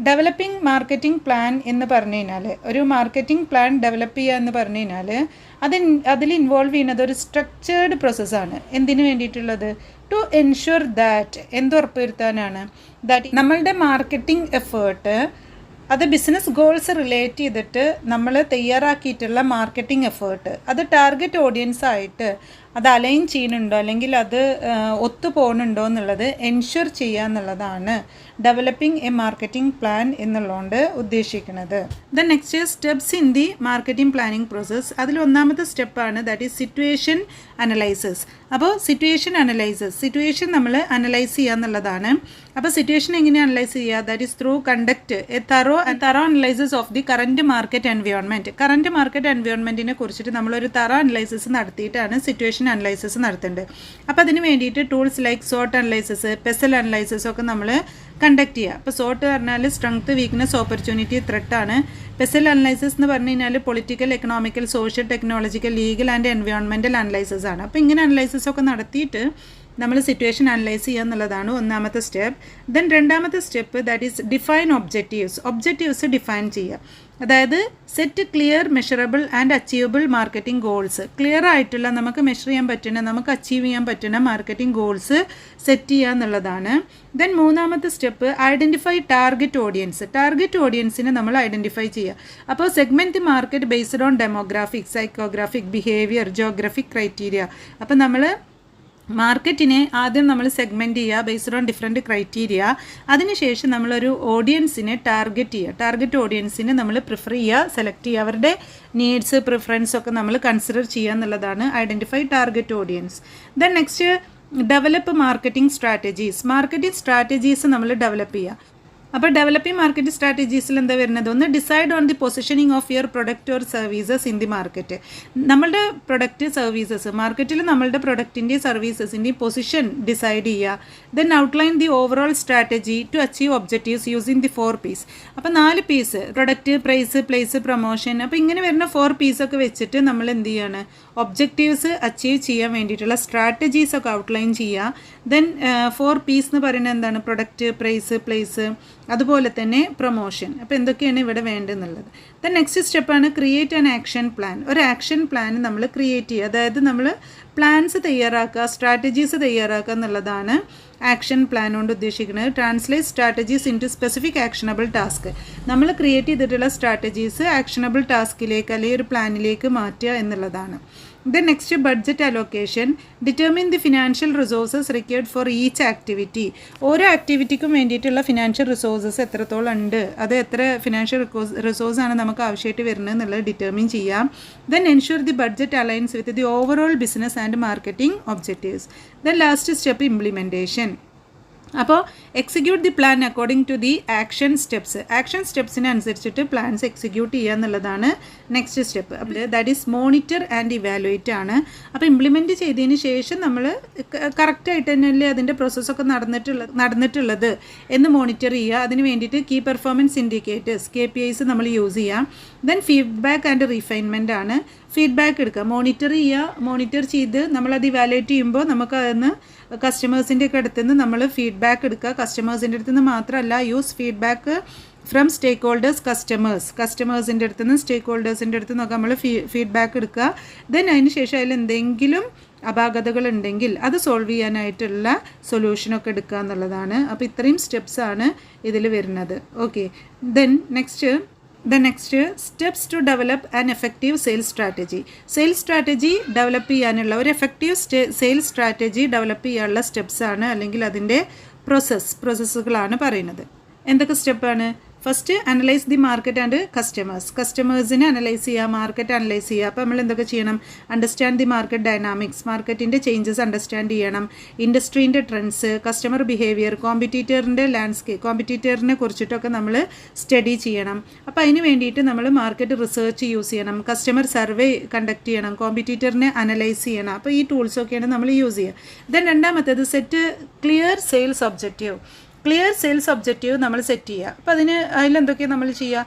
developing marketing plan എന്ന് പറഞ്ഞു കഴിഞ്ഞാൽ, ഒരു marketing plan develop ചെയ്യുക എന്ന് പറഞ്ഞു കഴിഞ്ഞാൽ അതിൽ ഇൻവോൾവ് ചെയ്യുന്നത് ഒരു സ്ട്രക്ചേർഡ് പ്രോസസ്സാണ്. എന്തിനു വേണ്ടിയിട്ടുള്ളത്? ടു എൻഷുർ ദാറ്റ്, എന്തുറപ്പുവരുത്താനാണ്? ദാറ്റ് നമ്മളുടെ മാർക്കറ്റിംഗ് എഫേർട്ട് അത് ബിസിനസ് ഗോൾസ് റിലേറ്റ് ചെയ്തിട്ട് നമ്മൾ തയ്യാറാക്കിയിട്ടുള്ള മാർക്കറ്റിംഗ് എഫേർട്ട് അത് ടാർഗറ്റ് ഓഡിയൻസ് ആയിട്ട് അത് അലൈൻ ചെയ്യുന്നുണ്ടോ അല്ലെങ്കിൽ അത് ഒത്തുപോകുന്നുണ്ടോ എന്നുള്ളത് എൻഷുർ ചെയ്യുക എന്നുള്ളതാണ് ഡെവലപ്പിംഗ് എ മാർക്കറ്റിംഗ് പ്ലാൻ എന്നുള്ളതുകൊണ്ട് ഉദ്ദേശിക്കുന്നത്. Then next steps in the marketing planning process. അതിൽ ഒന്നാമത്തെ സ്റ്റെപ്പാണ് ദാറ്റ് ഈസ് സിറ്റുവേഷൻ അനലൈസിസ്. അപ്പോൾ സിറ്റുവേഷൻ നമ്മൾ അനലൈസ് ചെയ്യുക എന്നുള്ളതാണ്. അപ്പോൾ സിറ്റുവേഷൻ എങ്ങനെ അനലൈസ് ചെയ്യുക? That is through conduct a thorough analysis of the current market environment. Current market എൻവയോൺമെൻറ്റിനെ കുറിച്ചിട്ട് നമ്മളൊരു തറോ അനലൈസിസ് നടത്തിയിട്ടാണ് സിറ്റുവേഷൻ അനലൈസിസ് നടത്തേണ്ടത്. അപ്പോൾ അതിന് വേണ്ടിയിട്ട് ടൂൾസ് ലൈക്ക് സോട്ട് അനലൈസിസ്, പെസൽ അനലൈസിസ് ഒക്കെ നമ്മൾ കണ്ടക്ട് ചെയ്യുക. അപ്പോൾ സോട്ട് പറഞ്ഞാൽ സ്ട്രെങ്ത്, വീക്ക്നെസ്, ഓപ്പർച്യൂണിറ്റി, ത്രെട്ടാണ്. പെസൽ അനലൈസിസ് എന്ന് പറഞ്ഞു കഴിഞ്ഞാൽ political, economical, social, technological, legal and environmental analysis ആണ്. അപ്പോൾ ഇങ്ങനെ അനലൈസിസ് ഒക്കെ നടത്തിയിട്ട് നമ്മൾ സിറ്റുവേഷൻ അനലൈസ് ചെയ്യുക എന്നുള്ളതാണ് ഒന്നാമത്തെ സ്റ്റെപ്പ്. ദെൻ രണ്ടാമത്തെ step that is define objectives define ചെയ്യുക. അതായത് set clear, measurable and achievable marketing goals. Clear ആയിട്ടുള്ള, നമുക്ക് മെഷർ ചെയ്യാൻ പറ്റുന്ന, നമുക്ക് അച്ചീവ് ചെയ്യാൻ പറ്റുന്ന മാർക്കറ്റിംഗ് ഗോൾസ് സെറ്റ് ചെയ്യുക എന്നുള്ളതാണ്. ദെൻ മൂന്നാമത്തെ സ്റ്റെപ്പ് ഐഡൻറ്റിഫൈ ടാർഗറ്റ് ഓഡിയൻസിനെ നമ്മൾ ഐഡൻറ്റിഫൈ ചെയ്യുക. അപ്പോൾ segment the market based on demographic, psychographic, behaviour, geographic criteria. അപ്പോൾ നമ്മൾ മാർക്കറ്റിനെ ആദ്യം നമ്മൾ സെഗ്മെൻറ്റ് ചെയ്യുക ബേസ്ഡ് ഓൺ ഡിഫറെൻറ്റ് ക്രൈറ്റീരിയ. അതിനുശേഷം നമ്മളൊരു ഓഡിയൻസിനെ ടാർഗറ്റ് ഓഡിയൻസിനെ നമ്മൾ പ്രിഫർ ചെയ്യുക, സെലക്ട് ചെയ്യുക. അവരുടെ നീഡ്സ്, പ്രിഫറൻസ് ഒക്കെ നമ്മൾ കൺസിഡർ ചെയ്യുക എന്നുള്ളതാണ് identify target audience. Then next develop marketing strategies നമ്മൾ ഡെവലപ്പ് ചെയ്യുക. അപ്പോൾ ഡെവലപ്പിംഗ് മാർക്കറ്റ് സ്ട്രാറ്റജീസിൽ എന്താ വരുന്നത്? ഒന്ന് decide on the positioning of your product or services in the market. നമ്മളുടെ പ്രൊഡക്റ്റ്, സർവീസസ്, മാർക്കറ്റിൽ നമ്മളുടെ പ്രൊഡക്റ്റിൻ്റെയും സർവീസസിൻ്റെയും പൊസിഷൻ ഡിസൈഡ് ചെയ്യുക. Then outline the overall strategy to achieve objectives using the 4 P's. അപ്പോൾ 4 P's, product, price, place, promotion. അപ്പോൾ ഇങ്ങനെ വരുന്ന 4 P's ഒക്കെ വെച്ചിട്ട് നമ്മൾ എന്ത് ചെയ്യാണ്? ഒബ്ജക്റ്റീവ്സ് അച്ചീവ് ചെയ്യാൻ വേണ്ടിയിട്ടുള്ള സ്ട്രാറ്റജീസ് ഒക്കെ ഔട്ട്ലൈൻ ചെയ്യുക. ദെൻ 4 P's എന്ന് പറയുന്നത് എന്താണ്? പ്രൊഡക്റ്റ്, പ്രൈസ്, പ്ലേസ്, അതുപോലെ തന്നെ പ്രൊമോഷൻ. അപ്പോൾ എന്തൊക്കെയാണ് ഇവിടെ വേണ്ടതെന്നുള്ളത്. ദെൻ നെക്സ്റ്റ് സ്റ്റെപ്പാണ് ക്രിയേറ്റ് ആൻ ആക്ഷൻ പ്ലാൻ. ഒരു ആക്ഷൻ പ്ലാൻ നമ്മൾ ക്രിയേറ്റ് ചെയ്യുക. അതായത് നമ്മൾ പ്ലാൻസ് തയ്യാറാക്കുക, സ്ട്രാറ്റജീസ് തയ്യാറാക്കുക എന്നുള്ളതാണ് ആക്ഷൻ പ്ലാൻ കൊണ്ട് ഉദ്ദേശിക്കുന്നത്. Translate strategies into specific actionable task. നമ്മൾ ക്രിയേറ്റ് ചെയ്തിട്ടുള്ള സ്ട്രാറ്റജീസ് ആക്ഷനബിൾ ടാസ്കിലേക്ക് അല്ലെങ്കിൽ ഒരു പ്ലാനിലേക്ക് മാറ്റുക എന്നുള്ളതാണ്. Then next budget allocation. Determine the financial resources required for each activity. ഓരോ ആക്ടിവിറ്റിക്കും വേണ്ടിയിട്ടുള്ള ഫിനാൻഷ്യൽ റിസോഴ്സസ് എത്രത്തോളം ഉണ്ട്, അത് എത്ര ഫിനാൻഷ്യൽ റിസോഴ്സാണ് നമുക്ക് ആവശ്യമായിട്ട് വരുന്നത് എന്നുള്ളത് ഡിറ്റർമിൻ ചെയ്യാം. Then ensure the budget aligns with the overall business and marketing objectives. Then last step implementation. അപ്പോൾ execute the plan according to the action സ്റ്റെപ്സിന് അനുസരിച്ചിട്ട് പ്ലാൻസ് എക്സിക്യൂട്ട് ചെയ്യുക എന്നുള്ളതാണ് നെക്സ്റ്റ് സ്റ്റെപ്പ്. അപ്പോൾ that is monitor and evaluate ആണ്. അപ്പോൾ implement ചെയ്തതിന് ശേഷം നമ്മൾ കറക്റ്റായിട്ട് തന്നെയല്ലേ അതിൻ്റെ പ്രോസസ്സൊക്കെ നടന്നിട്ടുള്ളത് എന്ന് മോണിറ്റർ ചെയ്യുക. അതിന് വേണ്ടിയിട്ട് കീ പെർഫോമൻസ് ഇൻഡിക്കേറ്റേഴ്സ്, KPIs നമ്മൾ യൂസ് ചെയ്യാം. ദെൻ ഫീഡ്ബാക്ക് ആൻഡ് റിഫൈൻമെൻ്റ് ആണ്. ഫീഡ്ബാക്ക് എടുക്കുക, മോണിറ്റർ ചെയ്ത് നമ്മളത് ഇവാലുവേറ്റ് ചെയ്യുമ്പോൾ നമുക്ക് അതിന് കസ്റ്റമേഴ്സിൻ്റെ ഒക്കെ അടുത്ത് നിന്ന് നമ്മൾ ഫീഡ്ബാക്ക് എടുക്കുക. കസ്റ്റമേഴ്സിൻ്റെ അടുത്ത് നിന്ന് മാത്രമല്ല, use feedback from stakeholders, കസ്റ്റമേഴ്സിൻ്റെ അടുത്ത് നിന്ന്, സ്റ്റേക്ക് ഹോൾഡേഴ്സിൻ്റെ അടുത്ത് നിന്നൊക്കെ നമ്മൾ ഫീഡ്ബാക്ക് എടുക്കുക. ദെൻ അതിന് ശേഷം അതിൽ എന്തെങ്കിലും അപാകതകളുണ്ടെങ്കിൽ അത് സോൾവ് ചെയ്യാനായിട്ടുള്ള സൊല്യൂഷനൊക്കെ എടുക്കുക എന്നുള്ളതാണ്. അപ്പോൾ ഇത്രയും സ്റ്റെപ്സാണ് ഇതിൽ വരുന്നത്. Okay, then next steps to develop an effective sales strategy develop ചെയ്യാനുള്ള ഒരു എഫക്റ്റീവ് സെയിൽസ് സ്ട്രാറ്റജി ഡെവലപ്പ് ചെയ്യാനുള്ള സ്റ്റെപ്സാണ് അല്ലെങ്കിൽ അതിൻ്റെ പ്രോസസ്സുകളാണ് പറയുന്നത്. എന്തൊക്കെ സ്റ്റെപ്പാണ്? First analyse the market and കസ്റ്റമേഴ്സിനെ അനലൈസ് ചെയ്യുക, മാർക്കറ്റ് അനലൈസ് ചെയ്യുക. അപ്പോൾ നമ്മൾ എന്തൊക്കെ ചെയ്യണം? അണ്ടർസ്റ്റാൻഡ് ദി മാർക്കറ്റ് ഡൈനാമിക്സ്, മാർക്കറ്റിൻ്റെ ചേഞ്ചസ് അണ്ടർസ്റ്റാൻഡ് ചെയ്യണം, ഇൻഡസ്ട്രീൻ്റെ ട്രെൻഡ്സ്, കസ്റ്റമർ ബിഹേവിയർ, കോമ്പറ്റീറ്ററിൻ്റെ ലാൻഡ്സ്കേപ്പ്, കോമ്പറ്റീറ്ററിനെ കുറിച്ചിട്ടൊക്കെ നമ്മൾ സ്റ്റഡി ചെയ്യണം. അപ്പോൾ അതിന് വേണ്ടിയിട്ട് നമ്മൾ മാർക്കറ്റ് റിസർച്ച് യൂസ് ചെയ്യണം, കസ്റ്റമർ സർവേ കണ്ടക്ട് ചെയ്യണം, കോമ്പറ്റീറ്ററിനെ അനലൈസ് ചെയ്യണം. അപ്പോൾ ഈ ടൂൾസൊക്കെയാണ് നമ്മൾ യൂസ് ചെയ്യുക. ദെൻ രണ്ടാമത്തേത് set clear sales objective. Clear sales objective നമ്മൾ സെറ്റ് ചെയ്യുക. അപ്പോൾ അതിലെന്തൊക്കെയാണ് നമ്മൾ ചെയ്യുക?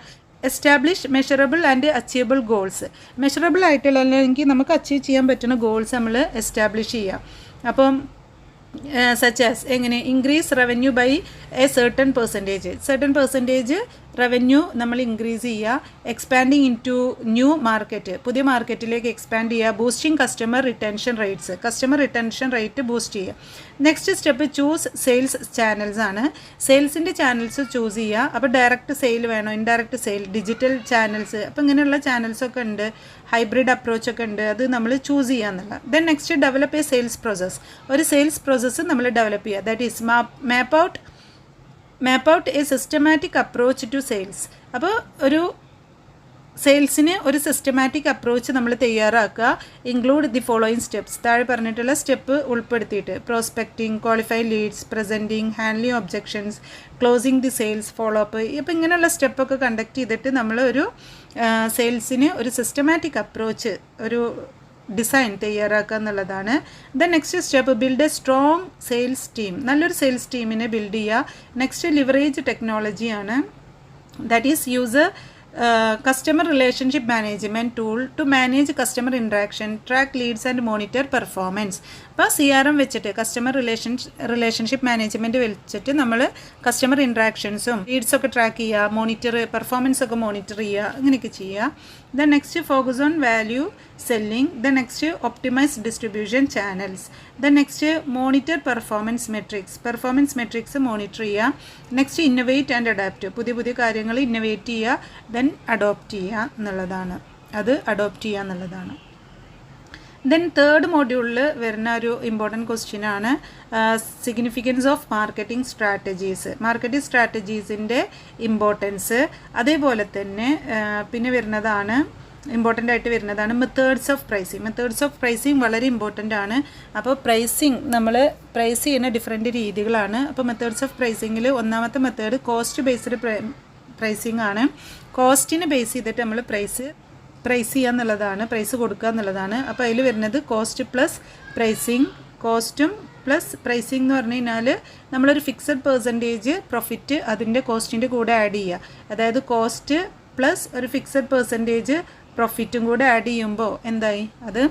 Establish measurable and achievable goals. Measurable ആയിട്ടുള്ള അല്ലെങ്കിൽ നമുക്ക് അച്ചീവ് ചെയ്യാൻ പറ്റുന്ന ഗോൾസ് നമ്മൾ എസ്റ്റാബ്ലിഷ് ചെയ്യുക. അപ്പം സച്ച് ആസ് എങ്ങനെ? Increase revenue by a certain percentage revenue നമ്മൾ ഇൻക്രീസ് ചെയ്യുക, expanding into new market, പുതിയ മാർക്കറ്റിലേക്ക് എക്സ്പാൻഡ് ചെയ്യുക, boosting customer retention rate boost ചെയ്യുക. Next step choose sales channels ആണ്. സെയിൽസിൻ്റെ ചാനൽസ് ചൂസ് ചെയ്യുക. അപ്പോൾ ഡയറക്റ്റ് സെയിൽ വേണോ, ഇൻഡയറക്റ്റ് സെയിൽ, ഡിജിറ്റൽ ചാനൽസ്, അപ്പോൾ ഇങ്ങനെയുള്ള ചാനൽസൊക്കെ ഉണ്ട്, ഹൈബ്രിഡ് അപ്രോച്ചൊക്കെ ഉണ്ട്, അത് നമ്മൾ ചൂസ് ചെയ്യുക എന്നുള്ള. Then next develop a sales process. ഒരു സെയിൽസ് പ്രോസസ്സ് നമ്മൾ ഡെവലപ്പ് ചെയ്യുക. That is map out a systematic approach to sales. അപ്പോൾ ഒരു സെയിൽസിന് ഒരു സിസ്റ്റമാറ്റിക് അപ്രോച്ച് നമ്മൾ തയ്യാറാക്കുക. ഇൻക്ലൂഡ് ദി ഫോളോയിങ് സ്റ്റെപ്സ്, താഴെ പറഞ്ഞിട്ടുള്ള സ്റ്റെപ്പ് ഉൾപ്പെടുത്തിയിട്ട്: prospecting, qualify leads, presenting, handling objections, closing the sales, follow up. അപ്പോൾ ഇങ്ങനെയുള്ള സ്റ്റെപ്പൊക്കെ കണ്ടക്ട് ചെയ്തിട്ട് നമ്മൾ ഒരു സെയിൽസിന് ഒരു സിസ്റ്റമാറ്റിക് അപ്രോച്ച്, ഒരു ഡിസൈൻ തയ്യാറാക്കുക എന്നുള്ളതാണ്. Then next step build a strong sales team. നല്ലൊരു സെയിൽസ് ടീമിനെ ബിൽഡ് ചെയ്യുക. നെക്സ്റ്റ് ലിവറേജ് ടെക്നോളജിയാണ്. That is use customer relationship management tool to manage customer interaction, track leads and monitor performance. അപ്പോൾ CRM വെച്ചിട്ട് customer relationship management വെച്ചിട്ട് നമ്മൾ customer ഇൻട്രാക്ഷൻസും ലീഡ്സൊക്കെ track ചെയ്യുക, പെർഫോമൻസൊക്കെ monitor ചെയ്യുക, അങ്ങനെയൊക്കെ ചെയ്യുക. Then next focus on value selling. Then next optimise distribution channels. Then next monitor performance matrix monitor ചെയ്യുക. Next innovate and adapt, പുതിയ കാര്യങ്ങൾ ഇന്നൊവേറ്റ് ചെയ്യുക, ദെൻ അഡോപ്റ്റ് ചെയ്യുക എന്നുള്ളതാണ്. ദെൻ തേർഡ് മോഡ്യൂളിൽ വരുന്ന ഒരു ഇമ്പോർട്ടൻറ്റ് ക്വസ്റ്റ്യനാണ് സിഗ്നിഫിക്കൻസ് ഓഫ് മാർക്കറ്റിംഗ് സ്ട്രാറ്റജീസിൻ്റെ ഇമ്പോർട്ടൻസ്. അതേപോലെ തന്നെ പിന്നെ ഇമ്പോർട്ടൻ്റ് ആയിട്ട് വരുന്നതാണ് മെത്തേഡ്സ് ഓഫ് പ്രൈസിങ്. വളരെ ഇമ്പോർട്ടൻ്റ് ആണ്. അപ്പോൾ നമ്മൾ പ്രൈസ് ചെയ്യുന്ന ഡിഫറെൻറ്റ് രീതികളാണ്. അപ്പോൾ മെത്തേഡ്സ് ഓഫ് പ്രൈസിങ്ങിൽ ഒന്നാമത്തെ മെത്തേഡ് കോസ്റ്റ് ബേസ്ഡ് പ്രൈസിങ് ആണ്. കോസ്റ്റിനെ ബേസ് ചെയ്തിട്ട് നമ്മൾ പ്രൈസ് ചെയ്യുക എന്നുള്ളതാണ്, പ്രൈസ് കൊടുക്കുക എന്നുള്ളതാണ്. അപ്പോൾ അതിൽ വരുന്നത് കോസ്റ്റ് പ്ലസ് പ്രൈസിങ്. കോസ്റ്റും പ്ലസ് പ്രൈസിങ് എന്ന് പറഞ്ഞു കഴിഞ്ഞാൽ നമ്മളൊരു ഫിക്സഡ് പെർസെൻറ്റേജ് പ്രോഫിറ്റ് അതിൻ്റെ കോസ്റ്റിൻ്റെ കൂടെ ആഡ് ചെയ്യുക. അതായത് കോസ്റ്റ് പ്ലസ് ഒരു ഫിക്സഡ് പെർസെൻറ്റേജ് പ്രോഫിറ്റും കൂടെ ആഡ് ചെയ്യുമ്പോൾ എന്തായി? അത്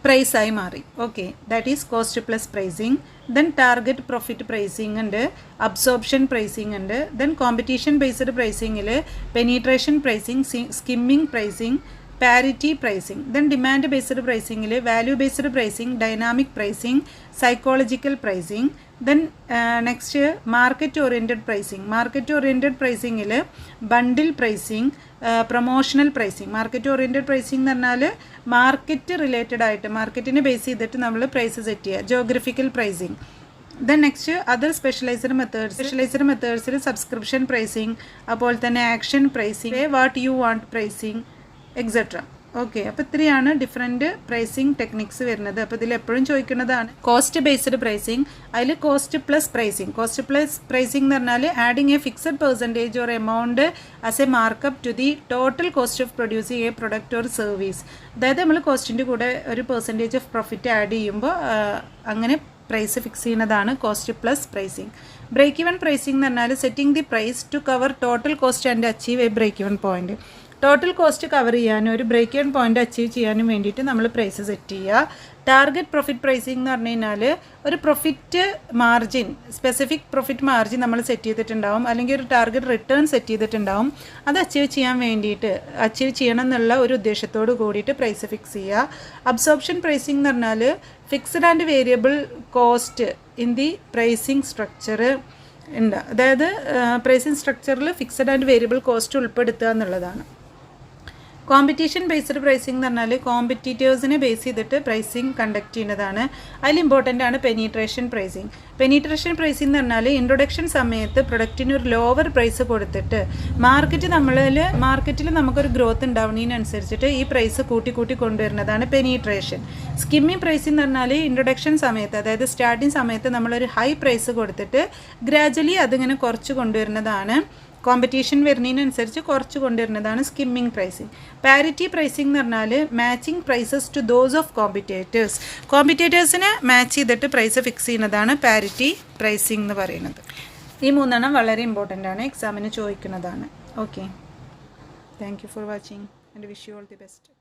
പ്രൈസായി മാറി. Okay, that is cost plus pricing. Then target profit pricing ഉണ്ട്, അബ്സോർപ്ഷൻ പ്രൈസിങ് ഉണ്ട്. ദെൻ കോമ്പറ്റീഷൻ ബേസ്ഡ് പ്രൈസിങ്ങിൽ penetration pricing, skimming pricing, parity pricing. Then demand based പ്രൈസിങ്ങിൽ value based pricing, dynamic pricing, psychological pricing. Then next market oriented പ്രൈസിങ്ങിൽ bundle pricing, promotional pricing. Market oriented pricing എന്ന് പറഞ്ഞാൽ market related ആയിട്ട്, മാർക്കറ്റിനെ base ചെയ്തിട്ട് നമ്മൾ price set ചെയ്യുക. Geographical pricing. Then next other specialised മെത്തേഡ്സിൽ സബ്സ്ക്രിപ്ഷൻ പ്രൈസിങ്, അതുപോലെ തന്നെ action pricing, what you want pricing, etcetera. Okay, അപ്പോൾ ഇത്രയാണ് ഡിഫറെൻറ്റ് പ്രൈസിങ് ടെക്നിക്സ് വരുന്നത്. അപ്പോൾ ഇതിൽ എപ്പോഴും ചോദിക്കുന്നതാണ് കോസ്റ്റ് ബേസ്ഡ് പ്രൈസിങ്. അതിൽ കോസ്റ്റ് പ്ലസ് പ്രൈസിങ് എന്ന് പറഞ്ഞാൽ adding a fixed percentage or amount as a markup to the total cost of producing a product or service. അതായത് നമ്മൾ കോസ്റ്റിൻ്റെ കൂടെ ഒരു പെർസെൻറ്റേജ് ഓഫ് പ്രോഫിറ്റ് ആഡ് ചെയ്യുമ്പോൾ അങ്ങനെ പ്രൈസ് ഫിക്സ് ചെയ്യുന്നതാണ് cost plus pricing. Break even pricing എന്ന് പറഞ്ഞാൽ setting the price to cover total cost and achieve a break even point. Total cost cover ചെയ്യാനും ഒരു ബ്രേക്ക് ഇവൻ പോയിൻ്റ് അച്ചീവ് ചെയ്യാനും വേണ്ടിയിട്ട് നമ്മൾ പ്രൈസ് സെറ്റ് ചെയ്യുക. ടാർഗറ്റ് പ്രോഫിറ്റ് പ്രൈസിങ് എന്ന് പറഞ്ഞു കഴിഞ്ഞാൽ ഒരു profit margin, specific profit margin നമ്മൾ സെറ്റ് ചെയ്തിട്ടുണ്ടാവും, അല്ലെങ്കിൽ ഒരു ടാർഗറ്റ് റിട്ടേൺ സെറ്റ് ചെയ്തിട്ടുണ്ടാവും. അത് അച്ചീവ് ചെയ്യണം എന്നുള്ള ഒരു ഉദ്ദേശത്തോട് കൂടിയിട്ട് പ്രൈസ് ഫിക്സ് ചെയ്യുക. അബ്സോർപ്ഷൻ പ്രൈസിങ് എന്ന് പറഞ്ഞാൽ fixed and variable cost in the pricing structure ഉണ്ട്. അതായത് പ്രൈസിങ് സ്ട്രക്ചറിൽ ഫിക്സഡ് ആൻഡ് വേരിയബിൾ കോസ്റ്റ് ഉൾപ്പെടുത്തുക എന്നുള്ളതാണ്. കോമ്പറ്റീഷൻ ബേസ്ഡ് പ്രൈസിംഗ് എന്ന് പറഞ്ഞാൽ കോമ്പറ്റീറ്റേഴ്സിനെ ബേസ് ചെയ്തിട്ട് പ്രൈസിങ് കണ്ടക്ട് ചെയ്യുന്നതാണ്. അതിൽ ഇമ്പോർട്ടൻ്റ് ആണ് പെനീട്രേഷൻ പ്രൈസിങ്. പെനീട്രേഷൻ പ്രൈസിംഗ് എന്ന് പറഞ്ഞാൽ ഇൻട്രൊഡക്ഷൻ സമയത്ത് പ്രൊഡക്റ്റിന് ഒരു ലോവർ പ്രൈസ് കൊടുത്തിട്ട് മാർക്കറ്റിൽ നമുക്കൊരു ഗ്രോത്ത് ഉണ്ടാവുന്നതിനനുസരിച്ചിട്ട് ഈ പ്രൈസ് കൂട്ടി കൊണ്ടുവരുന്നതാണ് പെനീട്രേഷൻ. സ്കിമ്മിങ് പ്രൈസിംഗ് എന്ന് പറഞ്ഞാൽ ഇൻട്രൊഡക്ഷൻ സമയത്ത്, അതായത് സ്റ്റാർട്ടിങ് സമയത്ത് നമ്മളൊരു ഹൈ പ്രൈസ് കൊടുത്തിട്ട് ഗ്രാജുവലി അതിങ്ങനെ കുറച്ച് കൊണ്ടുവരുന്നതാണ്. കോമ്പറ്റീഷൻ വരുന്നതിനനുസരിച്ച് കുറച്ച് കൊണ്ടുവരുന്നതാണ് സ്കിമ്മിങ് പ്രൈസിങ്. പാരിറ്റി പ്രൈസിംഗ് എന്ന് പറഞ്ഞാൽ matching prices to those of കോമ്പറ്റേറ്റേഴ്സിനെ മാച്ച് ചെയ്തിട്ട് പ്രൈസ് ഫിക്സ് ചെയ്യുന്നതാണ് പാരിറ്റി പ്രൈസിംഗ് എന്ന് പറയുന്നത്. ഈ 3 വളരെ ഇമ്പോർട്ടൻ്റ് ആണ്, എക്സാമിന് ചോദിക്കുന്നതാണ്. Okay, thank you for watching and wish you all the best.